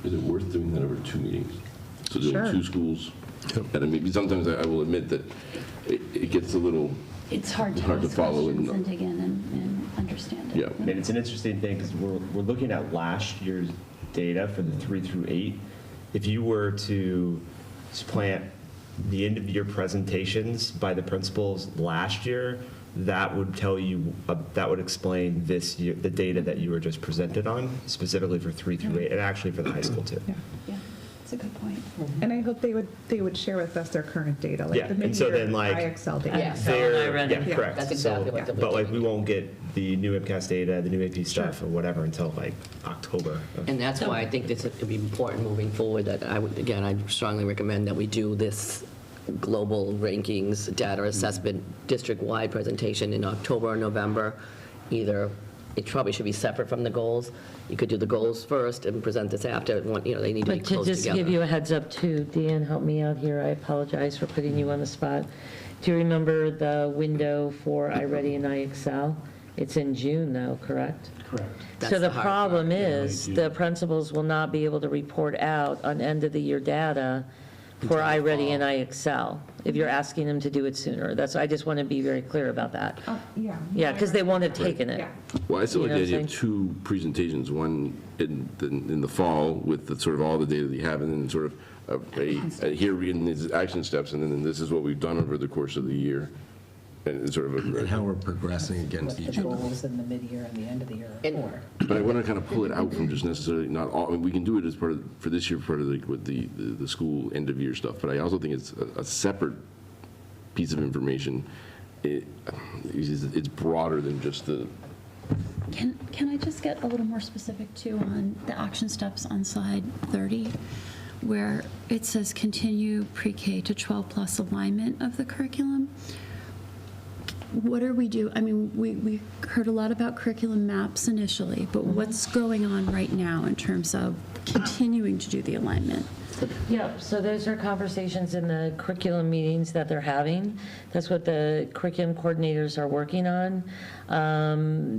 Is it worth doing that over 2 meetings? So doing Sure. 2 schools? And I mean, sometimes I will admit that it gets a little, It's hard to Hard to ask follow questions and- and dig in and understand it. Yeah. I mean, it's an interesting thing because we're looking at last year's data for the 3 through 8. If you were to supplant the end of year presentations by the principals last year, that would tell you, that would explain this year, the data that you were just presented on, specifically for 3 through 8, and actually for the high school too. Yeah. Yeah, that's a good point. And I hope they would share with us their current data, like Yeah, the and so mid-year then, like, IXL data. Yeah. They're- Yeah, Yeah, correct. That's exactly So- what they'll be But like, doing. we won't get the new MCAS data, the new AP stuff, or whatever until like October. And that's why I think this would be important moving forward, that I strongly recommend that we do this global rankings, data assessment, district-wide presentation in October or November. Either, it probably should be separate from the goals. You could do the goals first and present this after, they need to be But to close just together. give you a heads up too, Dan, help me out here, I apologize for putting you on the spot. Do you remember the window for iReady and iExcel? It's in June though, correct? Correct. That's So the hard problem part. is, the principals will not be able to report out on end-of-the-year data for iReady and iExcel, if you're asking them to do it sooner. I just want to be very clear about that. Yeah. Yeah, because they won't have taken it. Yeah. well, I still You like know the idea what of I'm 2 presentations, one in the fall with the sort of all the data that you have, and then sort of here in these action steps, and then this is what we've done over the course of the year. And it's sort of And how we're progressing against each other. Goals in the mid-year and the end of the year And- for. But I want to kind of pull it out from just necessarily, not all, I mean, we can do it as part of, for this year, part of with the school end-of-year stuff, but I also think it's a separate piece of information. It's broader than just the, Can I just get a little more specific too on the action steps on slide 30, where it says continue pre-K to 12 plus alignment of the curriculum? What are we do? I mean, we heard a lot about curriculum maps initially, but what's going on right now in terms of continuing to do the alignment? Yep, so those are conversations in the curriculum meetings that they're having. That's what the curriculum coordinators are working on.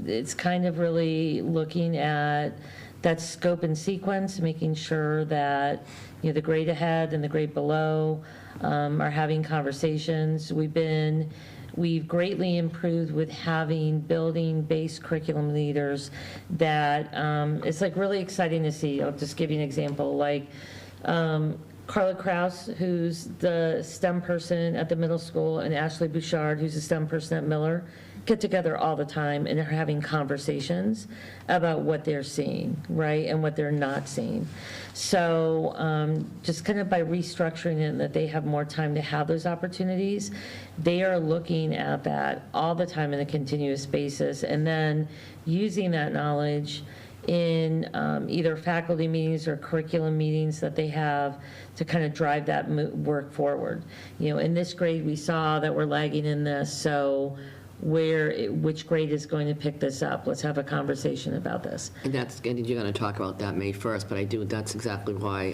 It's kind of really looking at that scope and sequence, making sure that, the grade ahead and the grade below are having conversations. We've greatly improved with having building-based curriculum leaders that, it's like really exciting to see. I'll just give you an example, like Carla Kraus, who's the STEM person at the middle school, and Ashley Bouchard, who's the STEM person at Miller, get together all the time and are having conversations about what they're seeing, right, and what they're not seeing. So just kind of by restructuring it, that they have more time to have those opportunities, they are looking at that all the time in a continuous basis, and then using that knowledge in either faculty meetings or curriculum meetings that they have to kind of drive that work forward. In this grade, we saw that we're lagging in this, so which grade is going to pick this up. Let's have a conversation about this. And you're going to talk about that May 1st, but that's exactly why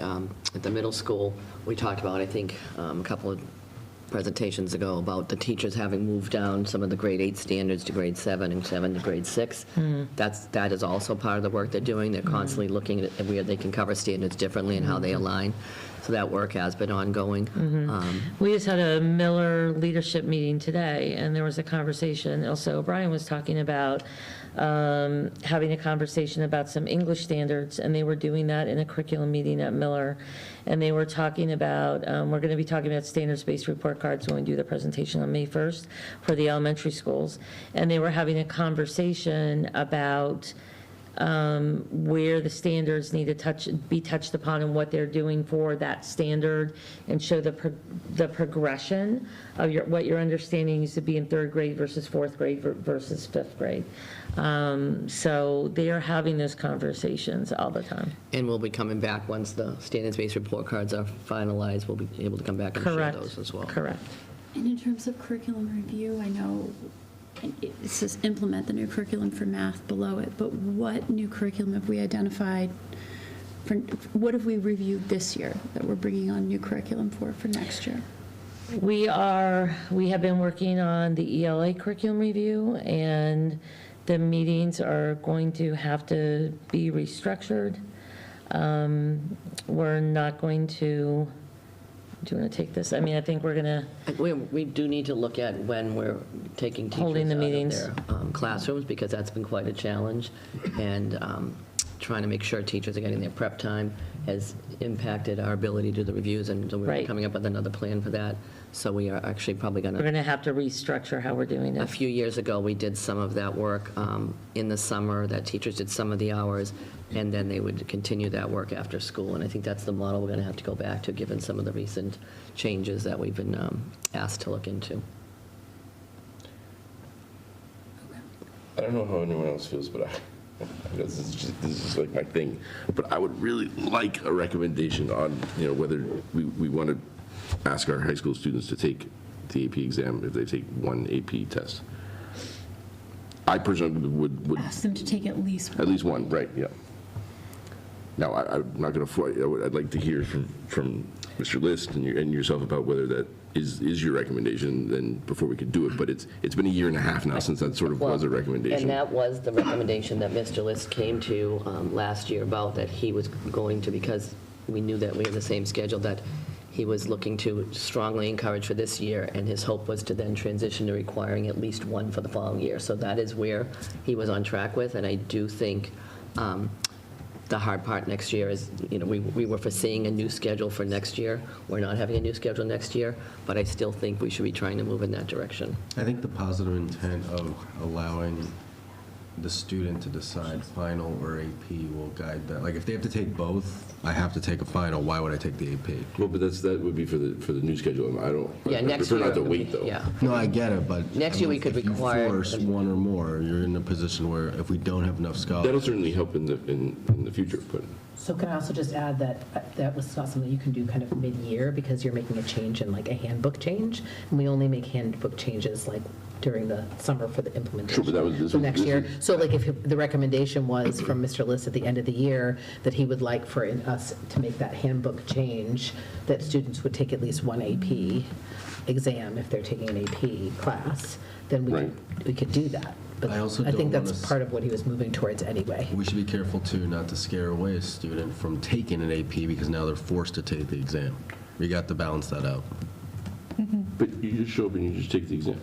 at the middle school, we talked about, I think, a couple of presentations ago about the teachers having moved down some of the grade 8 standards to grade 7 and 7 to grade 6. That is also part of the work they're doing. They're constantly looking at where they can cover standards differently and how they align. So that work has been ongoing. We just had a Miller leadership meeting today, and there was a conversation, Elsa O'Brien was talking about having a conversation about some English standards, and they were doing that in a curriculum meeting at Miller. And they were talking about, we're going to be talking about standards-based report cards when we do the presentation on May 1st for the elementary schools. And they were having a conversation about where the standards need to be touched upon and what they're doing for that standard, and show the progression of what your understanding needs to be in 3rd grade versus 4th grade versus 5th grade. So they are having those conversations all the time. And we'll be coming back once the standards-based report cards are finalized. We'll be able to come back and share Correct. those as well. Correct. And in terms of curriculum review, I know it says implement the new curriculum for math below it, but what new curriculum have we identified? What have we reviewed this year that we're bringing on new curriculum for next year? We have been working on the ELA curriculum review, and the meetings are going to have to be restructured. We're not going to, do you want to take this? I mean, I think we're going to, We do need to look at when we're taking teachers Holding the out of meetings. their classrooms, because that's been quite a challenge. And trying to make sure teachers are getting their prep time has impacted our ability to do the reviews, and so we're Right. coming up with another plan for that. So we are actually probably going we're to, going to have to restructure how we're doing a it. few years ago, we did some of that work in the summer, that teachers did some of the hours, and then they would continue that work after school. And I think that's the model we're going to have to go back to, given some of the recent changes that we've been asked to look into. I don't know how anyone else feels, but this is like my thing. But I would really like a recommendation on, whether we want to ask our high school students to take the AP exam if they take one AP test. I personally would Ask them to take at least one. at least one, right? Yeah. Now, I'm not going to. I'd like to hear from Mr. List and yourself about whether that is your recommendation, then before we could do it. But it's been a year and a half now since that sort of was a recommendation. And that was the recommendation that Mr. List came to last year about, that he was going to, because we knew that we had the same schedule, that he was looking to strongly encourage for this year, and his hope was to then transition to requiring at least one for the following year. So that is where he was on track with, and I do think the hard part next year is, we were foreseeing a new schedule for next year. We're not having a new schedule next year, but I still think we should be trying to move in that direction. I think the positive intent of allowing the student to decide final or AP will guide that. Like, if they have to take both, I have to take a final, why would I take the AP? Well, but that would be for the new schedule. Yeah, I next prefer year. not to wait, though. Yeah. No, I get it, but. Next year we could if you require- force one or more, you're in a position where if we don't have enough That'll scholars. certainly help in the future, but. So can I also just add that that was not something you can do kind of mid-year, because you're making a change in like a handbook change, and we only make handbook changes like during the summer for the implementation. Sure, but that was- for next year. was- So like if the recommendation was from Mr. List at the end of the year that he would like for us to make that handbook change, that students would take at least one AP exam if they're taking an AP class, then Right. we could do that. But I also I think don't that's wanna part of what he was moving towards anyway. We should be careful too, not to scare away a student from taking an AP because now they're forced to take the exam. We got to balance that out. But you just show up and you just take the exam.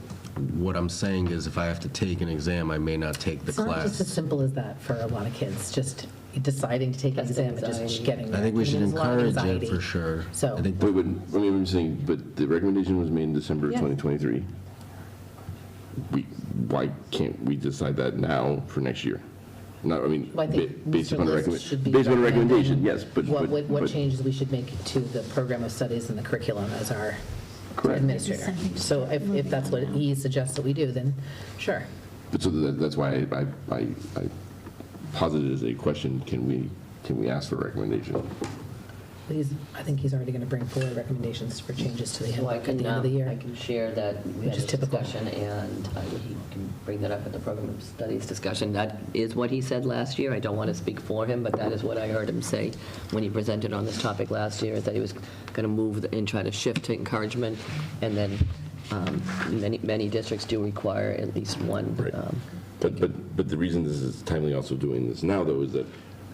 What I'm saying is if I have to take an exam, I may not take the It's not just as class. simple as that for a lot of kids, just deciding to take an That's exam and anxiety. just getting. I think we there. should There's a lot of encourage it anxiety. for sure. So- I think Wait, but, I'm saying, but the recommendation was made in December of Yeah. 2023. Why can't we decide that now for next year? Not, Well, I think based Mr. upon the List should be based upon the recommending recommendation, yes, but. What but- changes we should make to the program of studies and the curriculum as our Correct. administrator. Something to So start if that's what moving he suggests that we do, then sure. But so that's why I posited as a question, can we ask for a recommendation? I think he's already going to bring forward recommendations for changes to the So I handbook at can, the end of the year. I can share that we had Which is this typical. discussion, and he can bring that up at the program of studies discussion. That is what he said last year. I don't want to speak for him, but that is what I heard him say when he presented on this topic last year, is that he was going to move and try to shift to encouragement, and then many districts do require at least one. Right. But the reason this is timely also doing this now, though, is that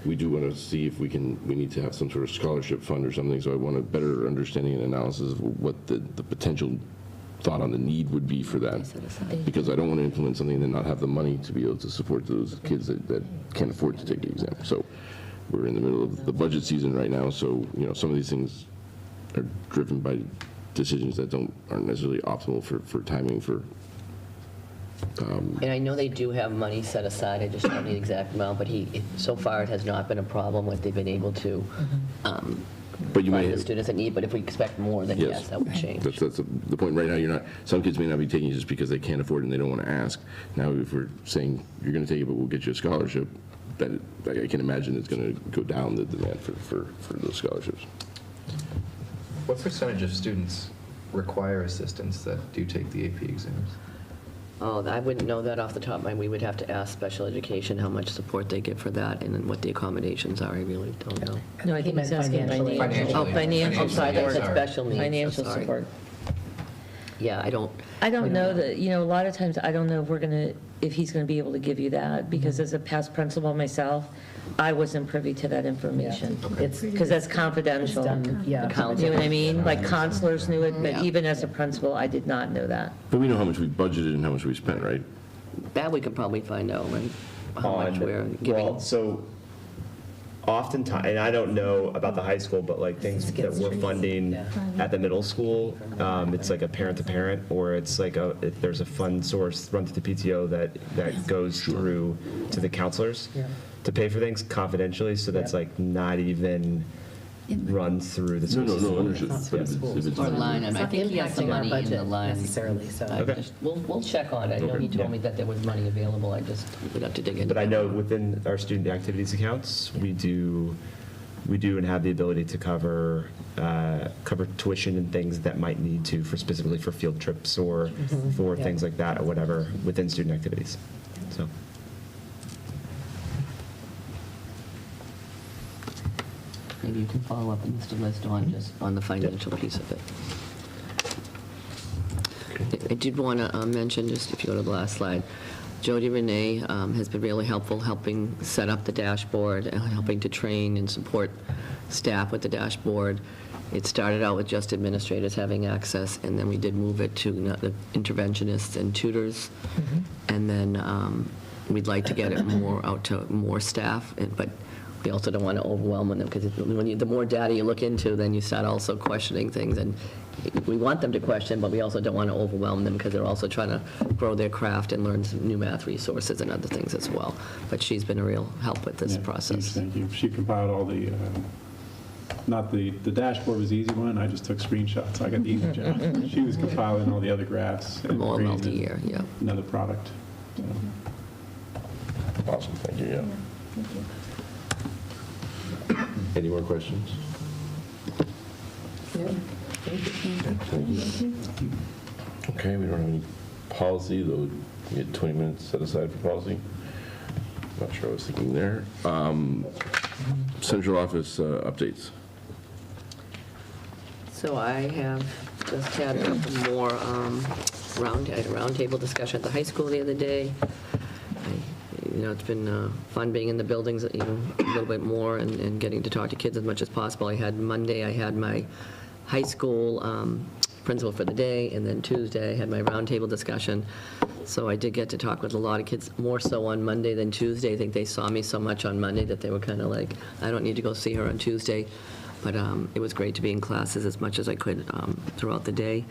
we do want to see if we need to have some sort of scholarship fund or something, so I want a better understanding and analysis of what the potential thought on the need would be for that. Because I don't want to implement something and then not have the money to be able to support those kids that can't afford to take the exam. So we're in the middle of the budget season right now, so, some of these things are driven by decisions that aren't necessarily optimal for timing for. And I know they do have money set aside, I just don't know the exact amount, but so far it has not been a problem what they've been able to But you find may the students that need, but if we expect more, then Yes. yes, that would change. That's the point. Right now, some kids may not be taking it just because they can't afford it and they don't want to ask. Now, if we're saying, you're going to take it, but we'll get you a scholarship, I can imagine it's going to go down the demand for those scholarships. What percentage of students require assistance that do take the AP exams? Oh, I wouldn't know that off the top of my head. We would have to ask special education how much support they get for that and then what the accommodations are. I really don't know. No, I think meant he's asking financially. financial. Financially. Financial I'm sorry, support. that's special needs. I'm Financial sorry. support. Yeah, I don't know that, a lot of times, I don't know if he's going to be able to give you that, because as a past principal myself, I wasn't privy to that information. It's Because that's confidential. done, yeah. You know what I mean? Like counselors knew it, but Yeah. even as a principal, I did not know that. But we know how much we budgeted and how much we spent, right? That we could probably find out, right? How much we're giving. Well, so oftentimes, and I don't know about the high school, but like things that we're funding Yeah. at the middle school, it's like a parent-to-parent, or it's like if there's a fund source run through the PTO that goes through to the counselors Yeah. to pay for things confidentially, so that's Yeah. like not even run through the No, school. understood. It's But not if it's Or line, It's and I not think he has some impacting our money in the budget line. necessarily, so. Okay. We'll check on it. I know he told me that there was money available. I just would have to dig into it. But I know within our student activities accounts, we do and have the ability to cover tuition and things that might need to specifically for field trips or for Yeah. things like that or whatever within student activities. So. Maybe you can follow up with Mr. Lisdon just on the financial piece of it. I did want to mention, just if you go to the last slide, Jody Renee has been really helpful helping set up the dashboard and helping to train and support staff with the dashboard. It started out with just administrators having access, and then we did move it to the interventionists and tutors. And then we'd like to get it more out to more staff, but we also don't want to overwhelm them, because the more data you look into, then you start also questioning things. And we want them to question, but we also don't want to overwhelm them, because they're also trying to grow their craft and learn some new math resources and other things as well. But she's been a real help with this Yeah, process. Thank you. She compiled all the, the dashboard was the easy one, I just took screenshots, I got the easy job. She was compiling all the other graphs. and More creating multi-year, yeah. Another product. So, Awesome, thank you, Any more questions? Okay, we don't have any policy, though we had 20 minutes set aside for policy. Not sure I was thinking there. Central office updates. So I have just had a couple more I had a roundtable discussion at the high school the other day. It's been fun being in the buildings, a little bit more and getting to talk to kids as much as possible. Monday, I had my high school principal for the day, and then Tuesday, I had my roundtable discussion. So I did get to talk with a lot of kids, more so on Monday than Tuesday. I think they saw me so much on Monday that they were kind of like, I don't need to go see her on Tuesday. But it was great to be in classes as much as I could throughout the day.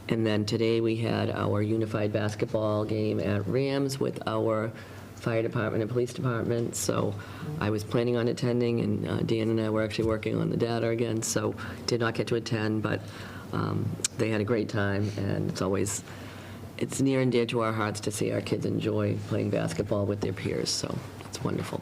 And then today, we had our unified basketball game at Rams with our fire department and police department. So I was planning on attending, and Dan and I were actually working on the data again, so did not get to attend, but they had a great time, and it's near and dear to our hearts to see our kids enjoy playing basketball with their peers, so it's wonderful.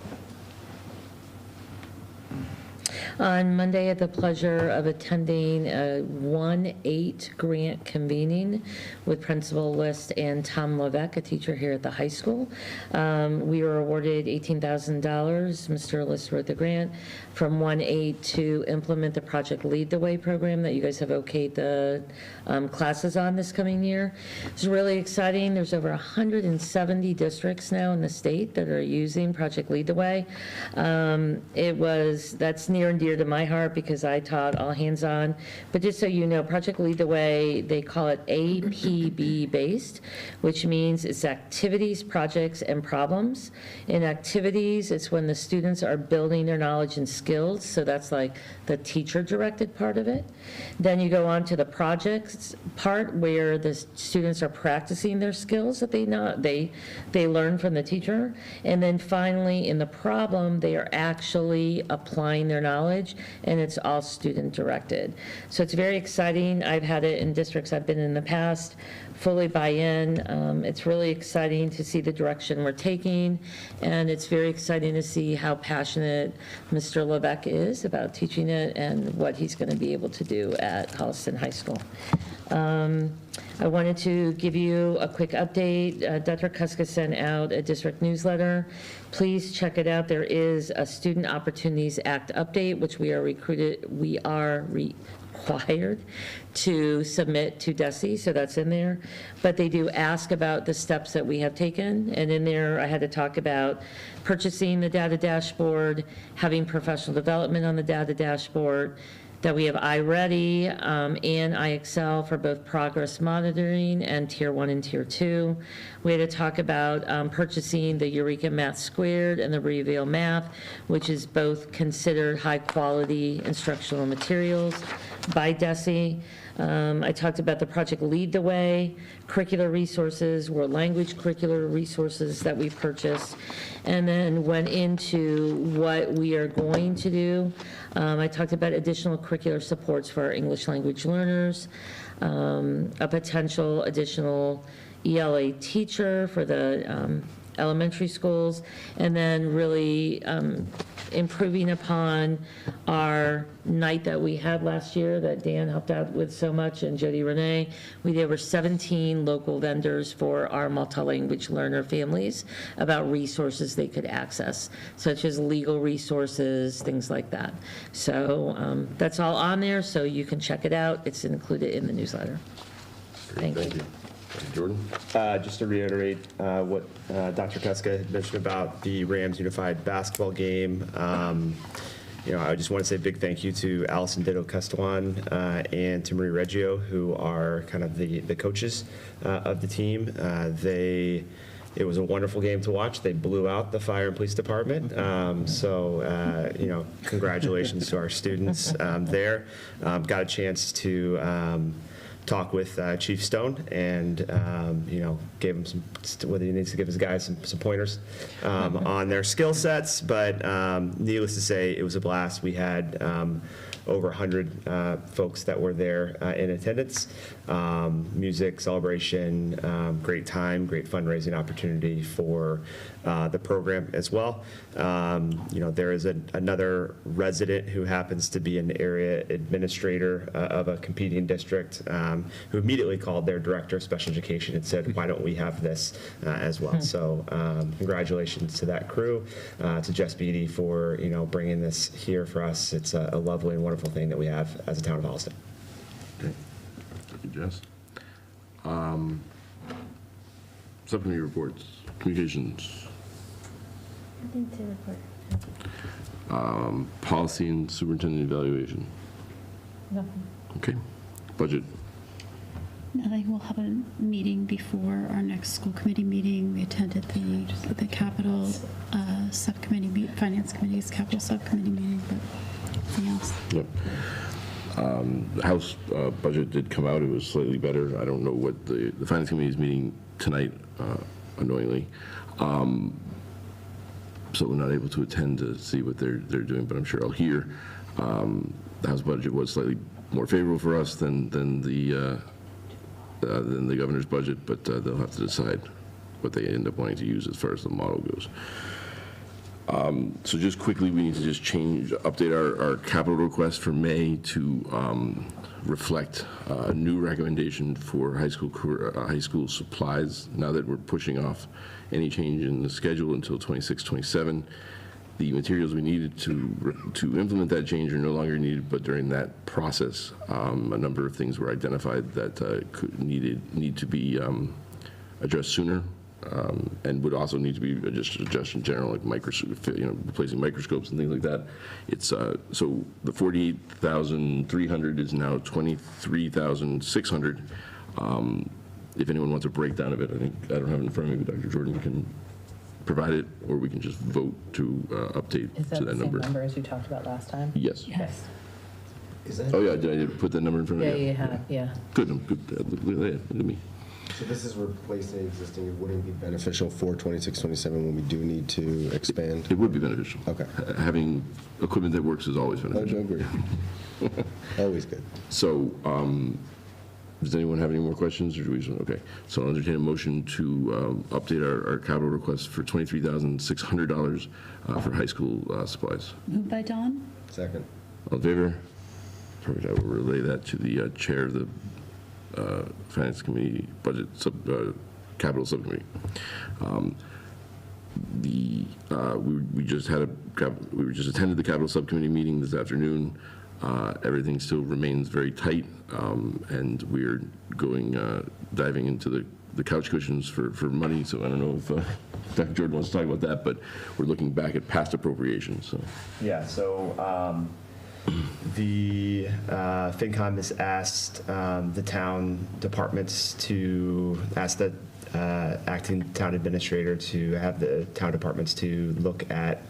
On Monday, I had the pleasure of attending a 1-8 grant convening with Principal List and Tom Levesque, a teacher here at the high school. We were awarded $18,000. Mr. List wrote the grant from 1-8 to implement the Project Lead the Way program that you guys have okayed the classes on this coming year. It's really exciting. There's over 170 districts now in the state that are using Project Lead the Way. That's near and dear to my heart because I taught all hands-on. But just so you know, Project Lead the Way, they call it APB based, which means it's activities, projects, and problems. In activities, it's when the students are building their knowledge and skills, so that's like the teacher-directed part of it. Then you go on to the projects part where the students are practicing their skills that they learn from the teacher. And then finally, in the problem, they are actually applying their knowledge, and it's all student-directed. So it's very exciting. I've had it in districts I've been in the past, fully buy in. It's really exciting to see the direction we're taking, and it's very exciting to see how passionate Mr. Levesque is about teaching it and what he's going to be able to do at Holliston High School. I wanted to give you a quick update. Dr. Kuska sent out a district newsletter. Please check it out. There is a Student Opportunities Act update, which we are required to submit to DESE, so that's in there. But they do ask about the steps that we have taken, and in there I had to talk about purchasing the data dashboard, having professional development on the data dashboard, that we have iReady and iExcel for both progress monitoring and Tier 1 and Tier 2. We had to talk about purchasing the Eureka Math Squared and the Reveal Math, which is both considered high-quality instructional materials by DESE. I talked about the Project Lead the Way, curricular resources, world language curricular resources that we purchased, and then went into what we are going to do. I talked about additional curricular supports for our English language learners, a potential additional ELA teacher for the elementary schools, and then really improving upon our night that we had last year that Dan helped out with so much, and Jody Renee. We did over 17 local vendors for our multilanguage learner families about resources they could access, such as legal resources, things like that. So that's all on there, so you can check it out. It's included in the newsletter. Great, Thank you. Jordan? Just to reiterate what Dr. Kuska had mentioned about the Rams Unified basketball game, I just want to say a big thank you to Allison Ditto-Castellan and to Marie Reggio, who are kind of the coaches of the team. It was a wonderful game to watch. They blew out the fire and police department. Congratulations to our students there. Got a chance to talk with Chief Stone and, gave him whether he needs to give his guys some pointers on their skill sets. But needless to say, it was a blast. We had over 100 folks that were there in attendance. Music, celebration, great time, great fundraising opportunity for the program as well. There is another resident who happens to be an area administrator of a competing district who immediately called their director of special education and said, why don't we have this as well? So congratulations to that crew, to Jess Beatty for bringing this here for us. It's a lovely and wonderful thing that we have as a town of Holliston. Okay. Thank you, Jess. Subcommittee reports, communications. Nothing to report. Policy and superintendent evaluation. Nothing. Okay. Budget. Nothing. We'll have a meeting before our next school committee meeting. We attended the capital subcommittee, finance committee's capital subcommittee meeting, but nothing else. Yep. The House budget did come out. It was slightly better. I don't know what the finance committee is meeting tonight, annoyingly. So we're not able to attend to see what they're doing, but I'm sure I'll hear. The House budget was slightly more favorable for us than the governor's budget, but they'll have to decide what they end up wanting to use as far as the model goes. So just quickly, we need to just update our capital request for May to reflect a new recommendation for high school supplies. Now that we're pushing off any change in the schedule until 26, 27, the materials we needed to implement that change are no longer needed, but during that process, a number of things were identified that need to be addressed sooner. And would also need to be adjusted in general, like replacing microscopes and things like that. It's so the 48,300 is now 23,600. If anyone wants a breakdown of it, I don't have it in front of me, but Dr. Jordan can provide it, or we can just vote to update Is that to the that same number. number as you talked about last time? Yes. Yes. Is that? Oh yeah, did I put that number in front of Yeah, you? you have, yeah. Good. I'm good. Look at me. So this is replacing existing, it wouldn't be beneficial for 26, 27 when we do need to expand? It would be beneficial. Okay. Having equipment that works is always I beneficial. agree. Always good. So, does anyone have any more questions, or do we just, okay. So I'll entertain a motion to update our capital request for $23,600 for high school supplies. Moved by Dawn? Second. All in favor? Perfect. I will relay that to the chair of the Finance Committee Capital Subcommittee. We just attended the Capital Subcommittee meeting this afternoon. Everything still remains very tight, and we're diving into the couch cushions for money. So I don't know if Dr. Jordan wants to talk about that, but we're looking back at past appropriations. So Yeah, so the FinCom has asked the town departments to ask the acting town administrator to have the town departments to look at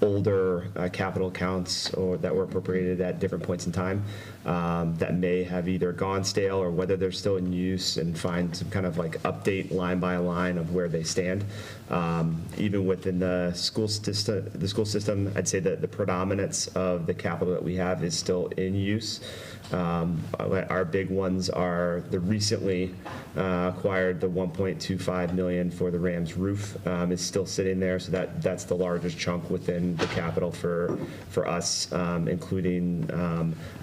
older capital accounts or that were appropriated at different points in time that may have either gone stale or whether they're still in use, and find some kind of like update line by line of where they stand. Even within the school system, I'd say that the predominance of the capital that we have is still in use. Our big ones are the recently acquired, the 1.25 million for the Rams roof is still sitting there, so that's the largest chunk within the capital for us, including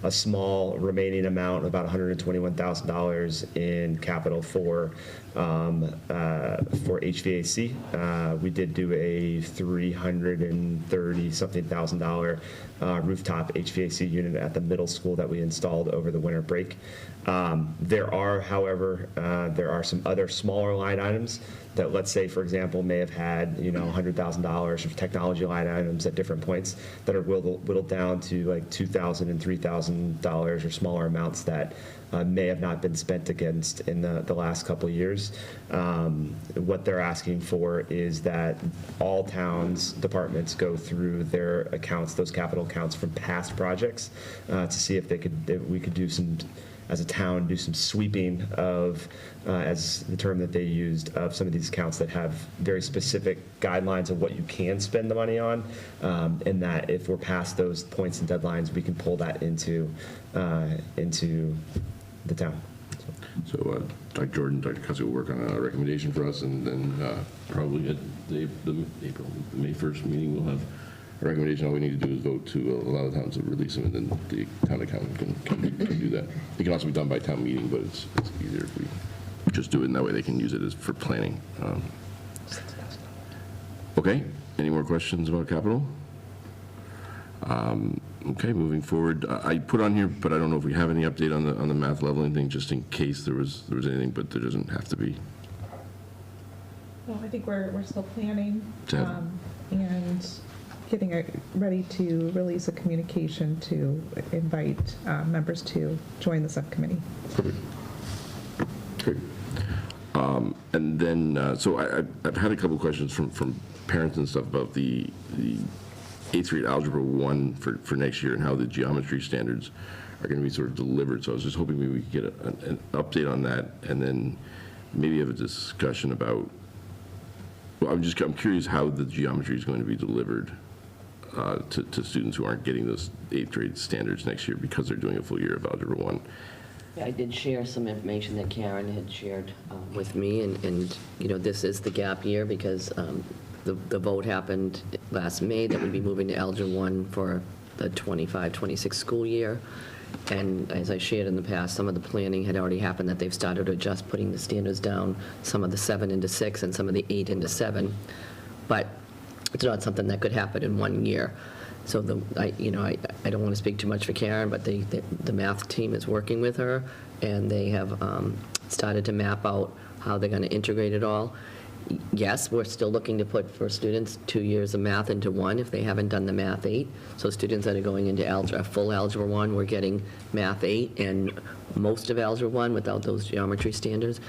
a small remaining amount, about $121,000 in capital for HVAC. We did do a $330-something rooftop HVAC unit at the middle school that we installed over the winter break. However, there are some other smaller line items that, let's say, for example, may have had $100,000 of technology line items at different points that are whittled down to like $2,000 and $3,000 or smaller amounts that may have not been spent against in the last couple of years. What they're asking for is that all towns, departments go through their accounts, those capital accounts from past projects, to see if we could do some, as a town, do some sweeping of, as the term that they used, of some of these accounts that have very specific guidelines of what you can spend the money on, and that if we're past those points and deadlines, we can pull that into the town. So Dr. Jordan, Dr. Cussy will work on a recommendation for us, and then probably at the May 1st meeting, we'll have a recommendation. All we need to do is vote to allow the towns to release them, and then the town accountant can do that. It can also be done by town meeting, but it's easier if we just do it, and that way they can use it as for planning. Okay, any more questions about capital? Okay, moving forward, I put on here, but I don't know if we have any update on the math leveling thing, just in case there was anything, but there doesn't have to be. Well, I think we're still planning To- and getting ready to release a communication to invite members to join the subcommittee. Perfect. Great. And then, so I've had a couple questions from parents and stuff about the 8th grade Algebra 1 for next year, and how the geometry standards are going to be sort of delivered. So I was just hoping maybe we could get an update on that, and then maybe have a discussion about, well, I'm curious how the geometry is going to be delivered to students who aren't getting those 8th grade standards next year because they're doing a full year of Algebra 1. I did share some information that Karen had shared with me, and this is the gap year because the vote happened last May that we'd be moving to Algebra 1 for the 25-26 school year. And as I shared in the past, some of the planning had already happened, that they've started to adjust putting the standards down, some of the 7 into 6 and some of the 8 into 7. But it's not something that could happen in 1 year. So I don't want to speak too much for Karen, but the math team is working with her, and they have started to map out how they're going to integrate it all. Yes, we're still looking to put for students 2 years of math into 1 if they haven't done the math 8. So students that are going into full Algebra 1, we're getting math 8 and most of Algebra 1 without those geometry standards.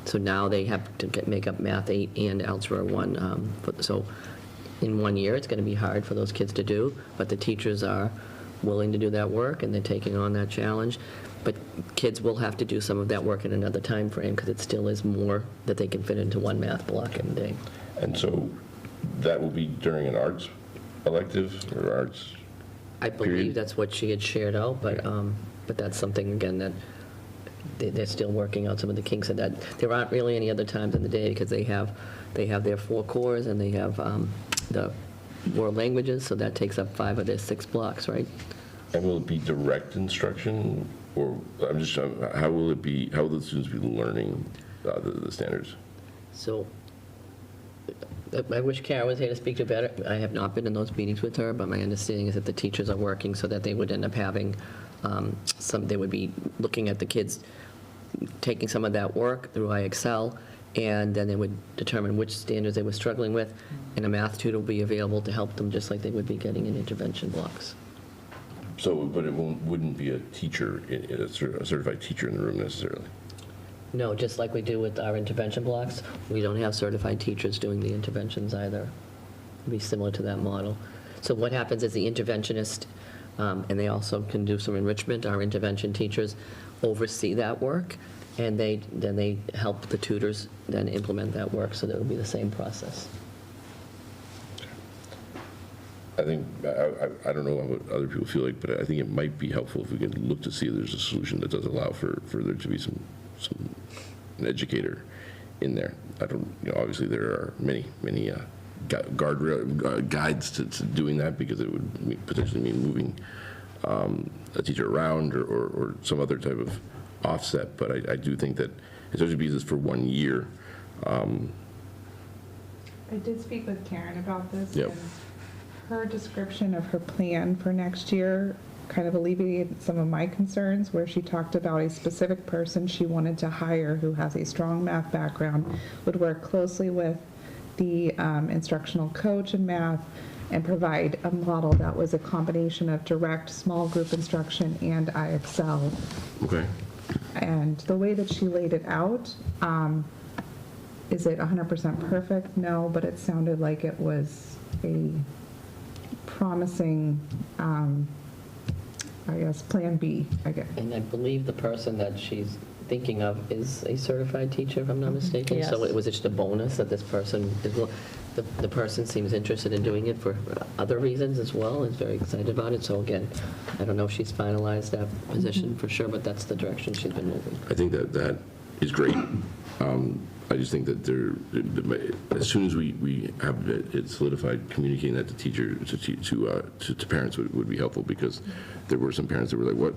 So now they have to make up math 8 and Algebra 1. So in 1 year, it's going to be hard for those kids to do, but the teachers are willing to do that work, and they're taking on that challenge. But kids will have to do some of that work in another time frame, because it still is more that they can fit into one math block in a day. And so that will be during an arts elective or arts? I believe period? that's what she had shared out, but that's something, again, that they're still working out some of the kinks of that. There aren't really any other times in the day, because they have their 4 cores, and they have the world languages, so that takes up 5 of their 6 blocks, right? And will it be direct instruction, or how will the students be learning the standards? So I wish Kara was here to speak to better. I have not been in those meetings with her, but my understanding is that the teachers are working so that they would end up having they would be looking at the kids taking some of that work through iExcel, and then they would determine which standards they were struggling with, and a math tutor will be available to help them just like they would be getting in intervention blocks. So, but it wouldn't be a teacher, a certified teacher in the room necessarily? No, just like we do with our intervention blocks, we don't have certified teachers doing the interventions either. It'd be similar to that model. So what happens is the interventionist, and they also can do some enrichment, our intervention teachers oversee that work, and then they help the tutors then implement that work, so that will be the same process. I think, I don't know what other people feel like, but I think it might be helpful if we can look to see if there's a solution that does allow for there to be an educator in there. I don't, obviously there are many guardrail guides to doing that, because it would potentially mean moving a teacher around or some other type of offset. But I do think that, especially because it's for 1 year. I did speak with Karen about this. Yep. And her description of her plan for next year kind of alleviated some of my concerns, where she talked about a specific person she wanted to hire who has a strong math background, would work closely with the instructional coach in math, and provide a model that was a combination of direct small group instruction and iExcel. Okay. And the way that she laid it out, is it 100% perfect? No, but it sounded like it was a promising, I guess, plan B, I guess. And I believe the person that she's thinking of is a certified teacher, if I'm not mistaken. So Yes. it was just a bonus that this person is, the person seems interested in doing it for other reasons as well, is very excited about it. So again, I don't know if she's finalized that position for sure, but that's the direction she's been moving. I think that is great. I just think that as soon as we have it solidified, communicating that to teachers, to parents would be helpful, because there were some parents that were like, what,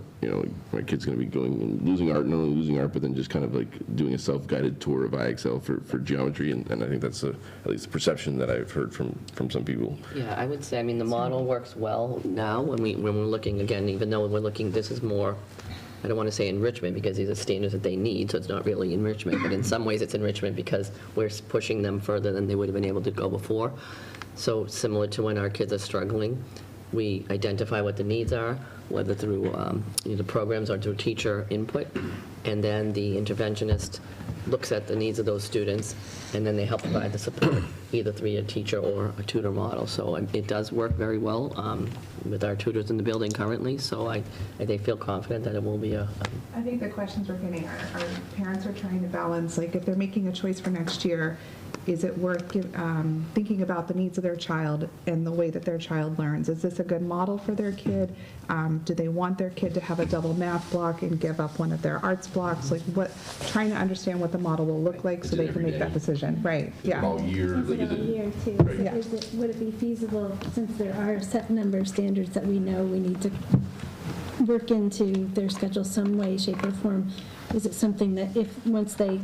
my kid's going to be going and losing art, not only losing art, but then just kind of like doing a self-guided tour of iExcel for geometry, and I think that's at least the perception that I've heard from some people. Yeah, I would say, the model works well now when we're looking, again, even though we're looking, this is more, I don't want to say enrichment, because these are standards that they need, so it's not really enrichment, but in some ways it's enrichment because we're pushing them further than they would have been able to go before. So similar to when our kids are struggling, we identify what the needs are, whether through the programs or through teacher input, and then the interventionist looks at the needs of those students, and then they help provide the support, either through a teacher or a tutor model. So it does work very well. with our tutors in the building currently, so they feel confident that it will be I think the questions we're getting are parents are trying to balance, like if they're making a choice for next year, is it worth thinking about the needs of their child and the way that their child learns? Is this a good model for their kid? Do they want their kid to have a double math block and give up one of their arts blocks? Like trying to understand what the model will look like so they can make that decision. Right, yeah. All year, Is like, it is all year too? Right. So Yeah. would it be feasible, since there are a set number of standards that we know we need to work into their schedule some way, shape, or form, is it something that once they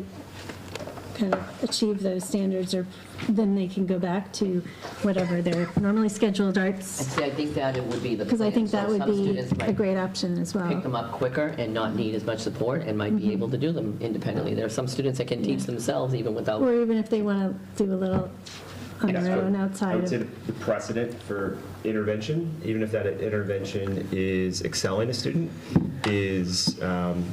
kind of achieve those standards, or then they can go back to whatever their normally scheduled arts? see, I think that it would be the Because I plan. think that So would some be students a might great option as well. pick them up quicker and not need as much support and might be able to do them independently. There are some students that can teach themselves even without. Or even if they want to do a little on That's their what own I outside would say of. the precedent for intervention, even if that intervention is excelling a student, is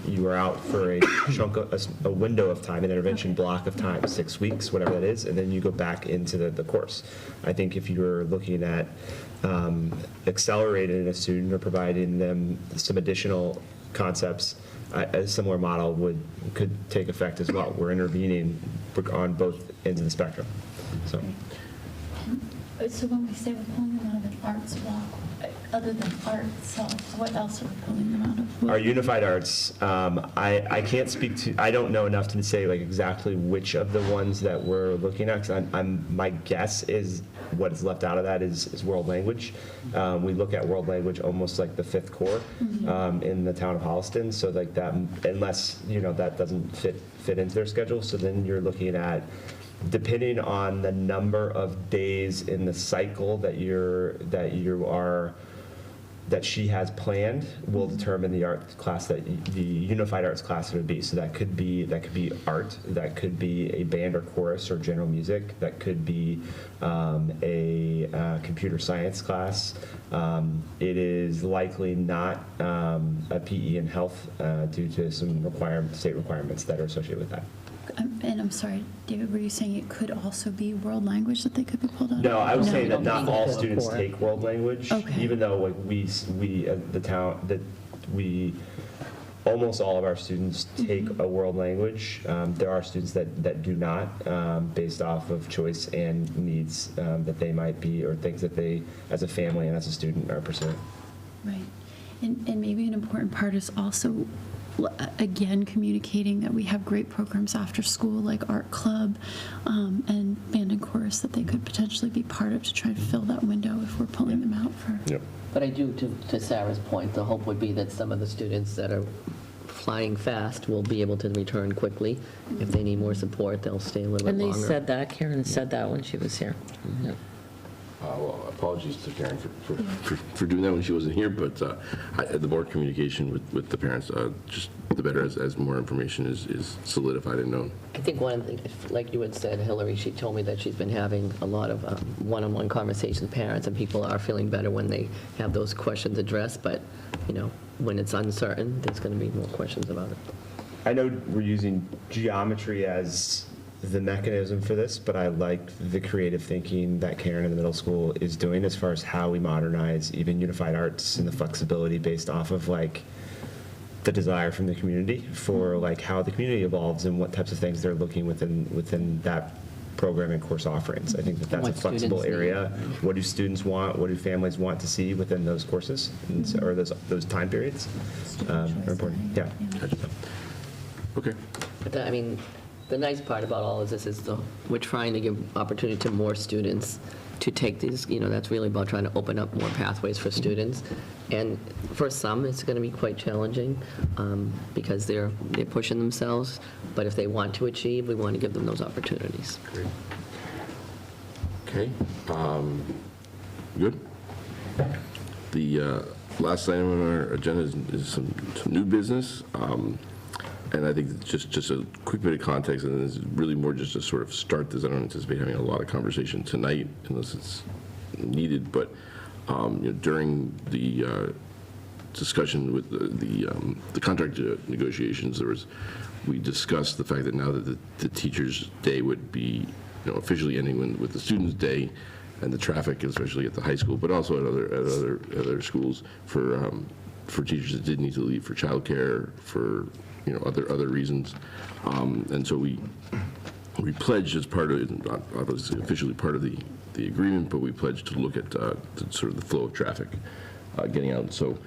you are out for a chunk of, a window of time, an intervention block of time, 6 weeks, whatever that is, and then you go back into the course. I think if you're looking at accelerating a student or providing them some additional concepts, a similar model could take effect as well. We're intervening on both ends of the spectrum. So. So when we say we're pulling them out of an arts block, other than art itself, what else are we pulling them out of? Our unified arts, I can't speak to, I don't know enough to say like exactly which of the ones that we're looking at, because my guess is what is left out of that is world language. We look at world language almost like the fifth core in the town of Holliston, so like that, unless, that doesn't fit into their schedule, so then you're looking at, depending on the number of days in the cycle that she has planned, will determine the art class the unified arts class would be. So that could be art, that could be a band or chorus or general music, that could be a computer science class. It is likely not a PE and health due to some state requirements that are associated with that. And I'm sorry, David, were you saying it could also be world language that they could be pulled out of? No, I was saying that No. not all students take world language, Okay. even though like we the town, that we, almost all of our students take a world language. There are students that do not, based off of choice and needs that they might be, or things that they, as a family and as a student, are pursuing. Right. And maybe an important part is also, again, communicating that we have great programs after school, like art club and band and chorus, that they could potentially be part of to try to fill that window if we're pulling them out for. Yep. But I do, to Sarah's point, the hope would be that some of the students that are flying fast will be able to return quickly. If they need more support, they'll stay a little bit And they longer. said that, Karen said that when she was here. Yeah. Well, apologies to Karen for doing that when she wasn't here, but the more communication with the parents, just the better as more information is solidified and known. I think one of the things, like you had said, Hillary, she told me that she's been having a lot of one-on-one conversations with parents, and people are feeling better when they have those questions addressed, but, when it's uncertain, there's going to be more questions about it. I know we're using geometry as the mechanism for this, but I like the creative thinking that Karen in the middle school is doing as far as how we modernize even unified arts and the flexibility based off of like the desire from the community for like how the community evolves and what types of things they're looking within that program and course offerings. I think that's a What flexible students area. What do students want? What do families want to see within those courses and or those time periods? Are important. Yeah. Okay. But the nice part about all of this is we're trying to give opportunity to more students to take these, that's really about trying to open up more pathways for students. And for some, it's going to be quite challenging because they're pushing themselves. But if they want to achieve, we want to give them those opportunities. Great. Okay. Good. The last item on our agenda is some new business. And I think just a quick bit of context, and this is really more just to sort of start this. I don't anticipate having a lot of conversation tonight unless it's needed, but during the discussion with the contract negotiations, we discussed the fact that now that the Teachers' Day would be officially ending with the Students' Day, and the traffic, especially at the high school, but also at other schools for teachers that did need to leave for childcare, for other reasons. And so we pledged as part of, not obviously officially part of the agreement, but we pledged to look at sort of the flow of traffic getting out. So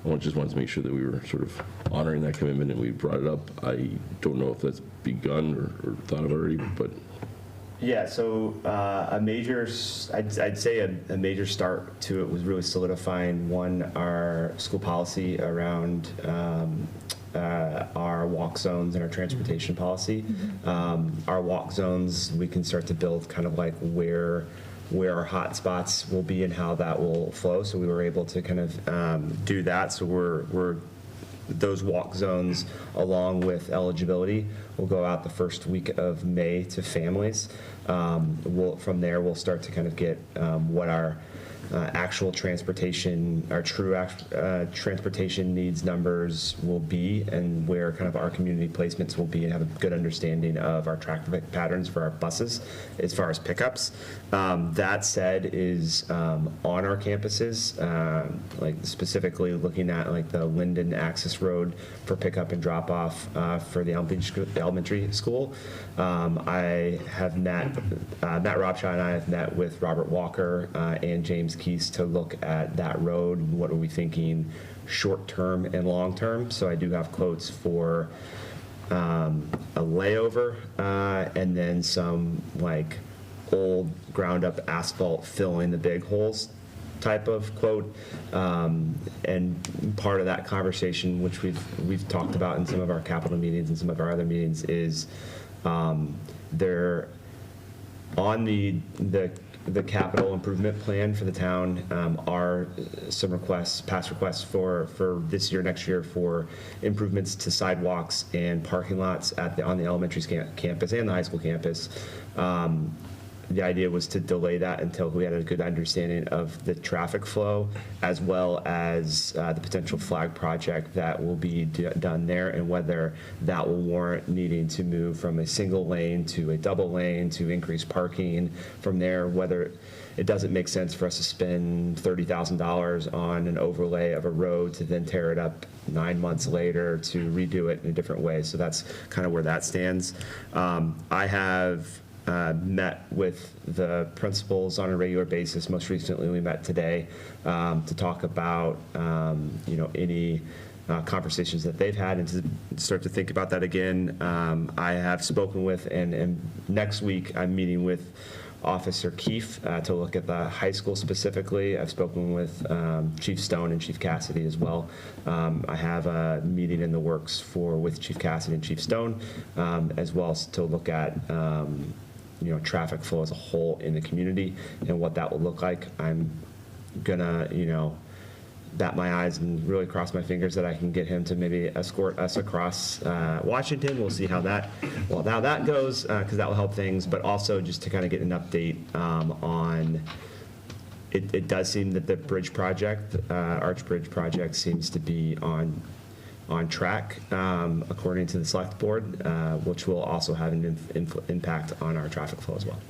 I just wanted to make sure that we were sort of honoring that commitment, and we brought it up. I don't know if that's begun or thought of already, but. Yeah, so I'd say a major start to it was really solidifying, one, our school policy around our walk zones and our transportation policy. Our walk zones, we can start to build kind of like where our hot spots will be and how that will flow. So we were able to kind of do that. So we're those walk zones, along with eligibility, will go out the first week of May to families. From there, we'll start to kind of get what our actual transportation, our true transportation needs numbers will be, and where kind of our community placements will be, and have a good understanding of our traffic patterns for our buses as far as pickups. That said, is on our campuses, like specifically looking at like the Linden Access Road for pickup and drop off for the elementary school. I have Matt Robshaw and I have met with Robert Walker and James Keys to look at that road. What are we thinking short term and long term? So I do have quotes for a layover and then some like old ground up asphalt filling the big holes type of quote. And part of that conversation, which we've talked about in some of our capital meetings and some of our other meetings, is they're on the capital improvement plan for the town are some past requests for this year, next year, for improvements to sidewalks and parking lots on the elementary campus and the high school campus. The idea was to delay that until we had a good understanding of the traffic flow, as well as the potential flag project that will be done there, and whether that will warrant needing to move from a single lane to a double lane to increase parking from there, whether it doesn't make sense for us to spend $30,000 on an overlay of a road to then tear it up 9 months later to redo it in a different way. So that's kind of where that stands. I have met with the principals on a regular basis. Most recently, we met today to talk about any conversations that they've had and to start to think about that again. I have spoken with, and next week I'm meeting with Officer Keefe to look at the high school specifically. I've spoken with Chief Stone and Chief Cassidy as well. I have a meeting in the works with Chief Cassidy and Chief Stone, as well as to look at traffic flow as a whole in the community and what that will look like. I'm gonna, bat my eyes and really cross my fingers that I can get him to maybe escort us across Washington. We'll see how that goes, because that will help things, but also just to kind of get an update on, it does seem that the bridge project, Arch Bridge project, seems to be on track, according to the select board, which will also have an impact on our traffic flow as well.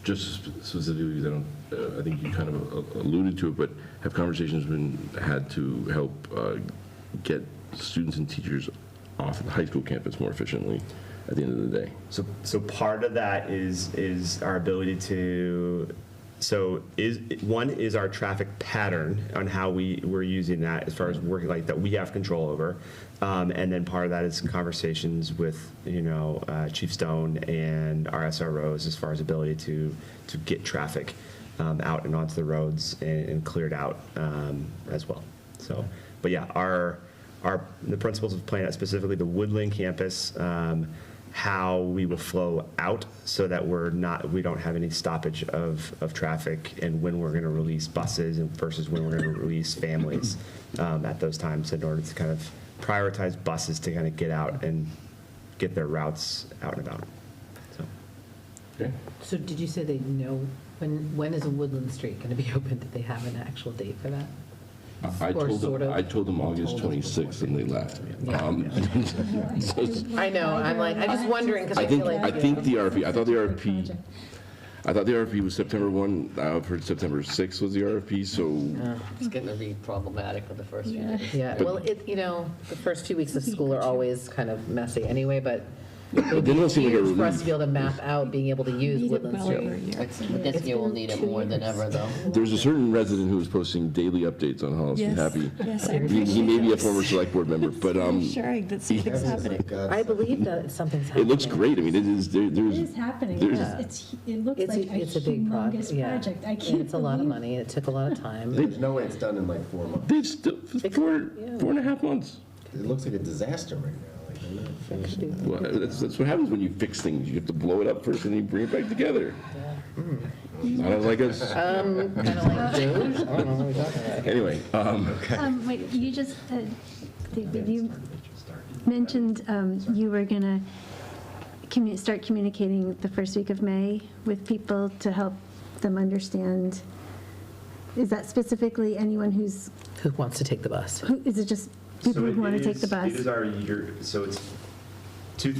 Just specifically, I think you kind of alluded to it, but have conversations been had to help get students and teachers off of the high school campus more efficiently at the end of the day? So part of that is our ability to. So one is our traffic pattern on how we're using that as far as working like that we have control over, and then part of that is conversations with Chief Stone and our SROs as far as ability to get traffic out and onto the roads and cleared out as well. So, but yeah, the principals of planning out specifically the Woodland campus. How we will flow out so that we don't have any stoppage of traffic, and when we're going to release buses versus when we're going to release families at those times, in order to kind of prioritize buses to kind of get out and get their routes out and about. So, Okay. So did you say they know, when is a Woodland Street going to be open? Did they have an actual date for that? I Or sort of. told them August 26th, and they left. I know, I'm just wondering, because I I feel think like. the RFP. I thought the RFP. I thought the RFP was September 1. I've heard September 6 was the RFP, so It's going to be problematic for the first few Yeah. days. Yeah, well, the first few weeks of school are always kind of messy anyway, but it would They don't seem like a huge for us relief. to be able to map out, being able to use Need it Woodland well Street. over a year. But this year we'll need it more than ever, though. there's a certain resident who is posting daily updates on Holliston Yes. Happy. Yes, I He may be a former select board member, but Ensuring that something's happening. I believe that something's happening. it looks great. I mean, it is, It there's, is happening. there's- It looks It's like a it's a big humongous yeah. project. I And can't it's a lot of believe- money, it took a lot of time. There's no way it's done in like 4 months. they've still, 4.5 months. It looks like a disaster right now. Like, they're not finished. Well, that's what happens when you fix things. You have to blow it up first and then you bring it back together. Not like us. Kind of like Doge? I don't know what we're talking about. Anyway, Wait, you just, David, you mentioned you were going to start communicating the first week of May with people to help them understand. Is that specifically anyone who's, Who wants to take the bus? is it just people So who want it to take the is- bus? It is our year, so it's two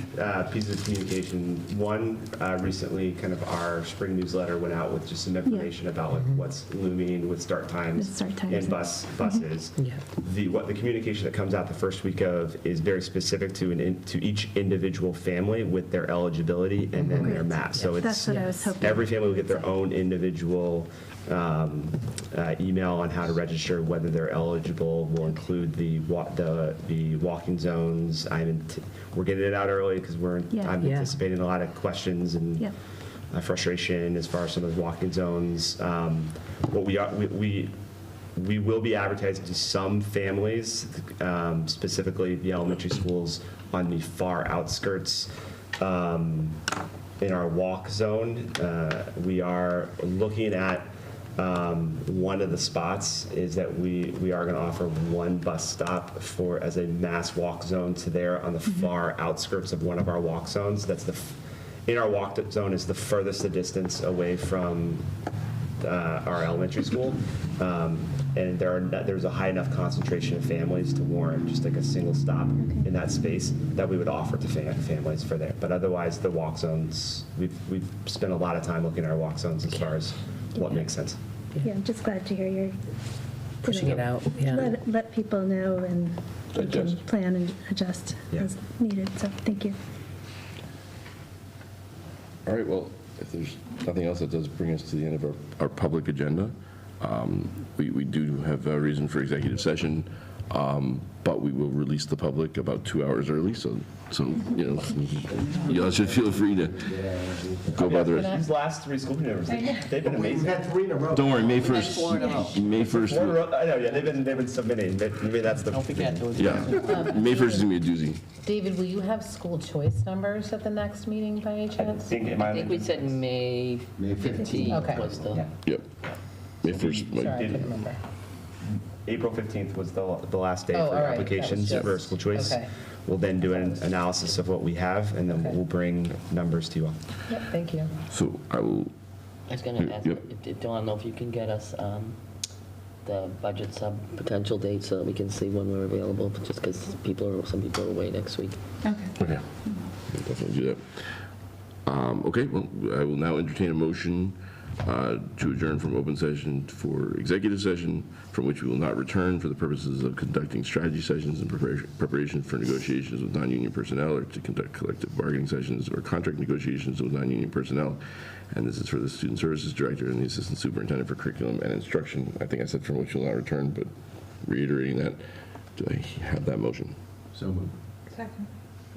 pieces of communication. One, recently, kind of our spring newsletter went out with just some information about like what's looming with start times With start times and and- buses. Yeah. The communication that comes out the first week of is very specific to each individual family with their eligibility and then their map. So That's it's what I was hoping. every family will get their own individual email on how to register, whether they're eligible. Will include the walking zones. We're getting it out early because Yeah. I'm Yeah. anticipating a lot of questions and Yep. frustration as far as some of the walking zones. What we will be advertising to some families, specifically the elementary schools on the far outskirts. In our walk zone, we are looking at one of the spots is that we are going to offer one bus stop as a mass walk zone to there on the far outskirts of one of our walk zones. In our walk zone is the furthest the distance away from our elementary school. And there's a high enough concentration of families to warrant just like a single stop in that space that we would offer to families for there. But otherwise, the walk zones, we've spent a lot of time looking at our walk zones as far as what makes sense. Yeah, I'm just glad to hear you're Pushing it out, yeah. let people know and they can Adjust. plan and adjust Yeah. as needed. So thank you. all right, well, if there's nothing else, that does bring us to the end of our public agenda. We do have a reason for executive session, but we will release the public about 2 hours early, so y'all should feel free to go by the rest. These last 3 school committee members, they've been amazing. We've had 3 in a row. Don't worry, May 1st, Four in a row. May 1st, I know, yeah, they've been submitting. Maybe that's the. Don't forget. yeah, May 1st is gonna be a doozy. David, will you have school choice numbers at the next meeting by any chance? I think we said May May 15th Okay. was the, Yeah. Yep, May 1st. Sorry, I May- couldn't remember. April 15th was the last day Oh, for all right. That applications was for just- school choice. okay. We'll then do an analysis of what we have, and then Okay. we'll bring numbers to you all. Yep, thank you. So I will, I was going to ask, Yep. don't know if you can get us the budget sub potential date so that we can see when we're available, just because some people are away next week. Okay. okay, we'll definitely do that. Okay, well, I will now entertain a motion to adjourn from open session for executive session, from which we will not return for the purposes of conducting strategy sessions and preparation for negotiations with non-union personnel, or to conduct collective bargaining sessions or contract negotiations with non-union personnel. And this is for the Student Services Director and the Assistant Superintendent for Curriculum and Instruction. I think I said from which will not return, but reiterating that, do I have that motion? So moved. Second.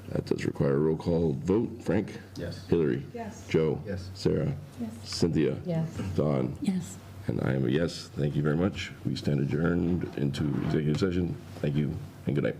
That does require a roll call vote. Frank? Yes. Hillary? Yes. Joe? Yes. Sarah? Yes. Cynthia? Yes. Dawn? Yes. And I am a yes. Thank you very much. We stand adjourned into executive session. Thank you and good night.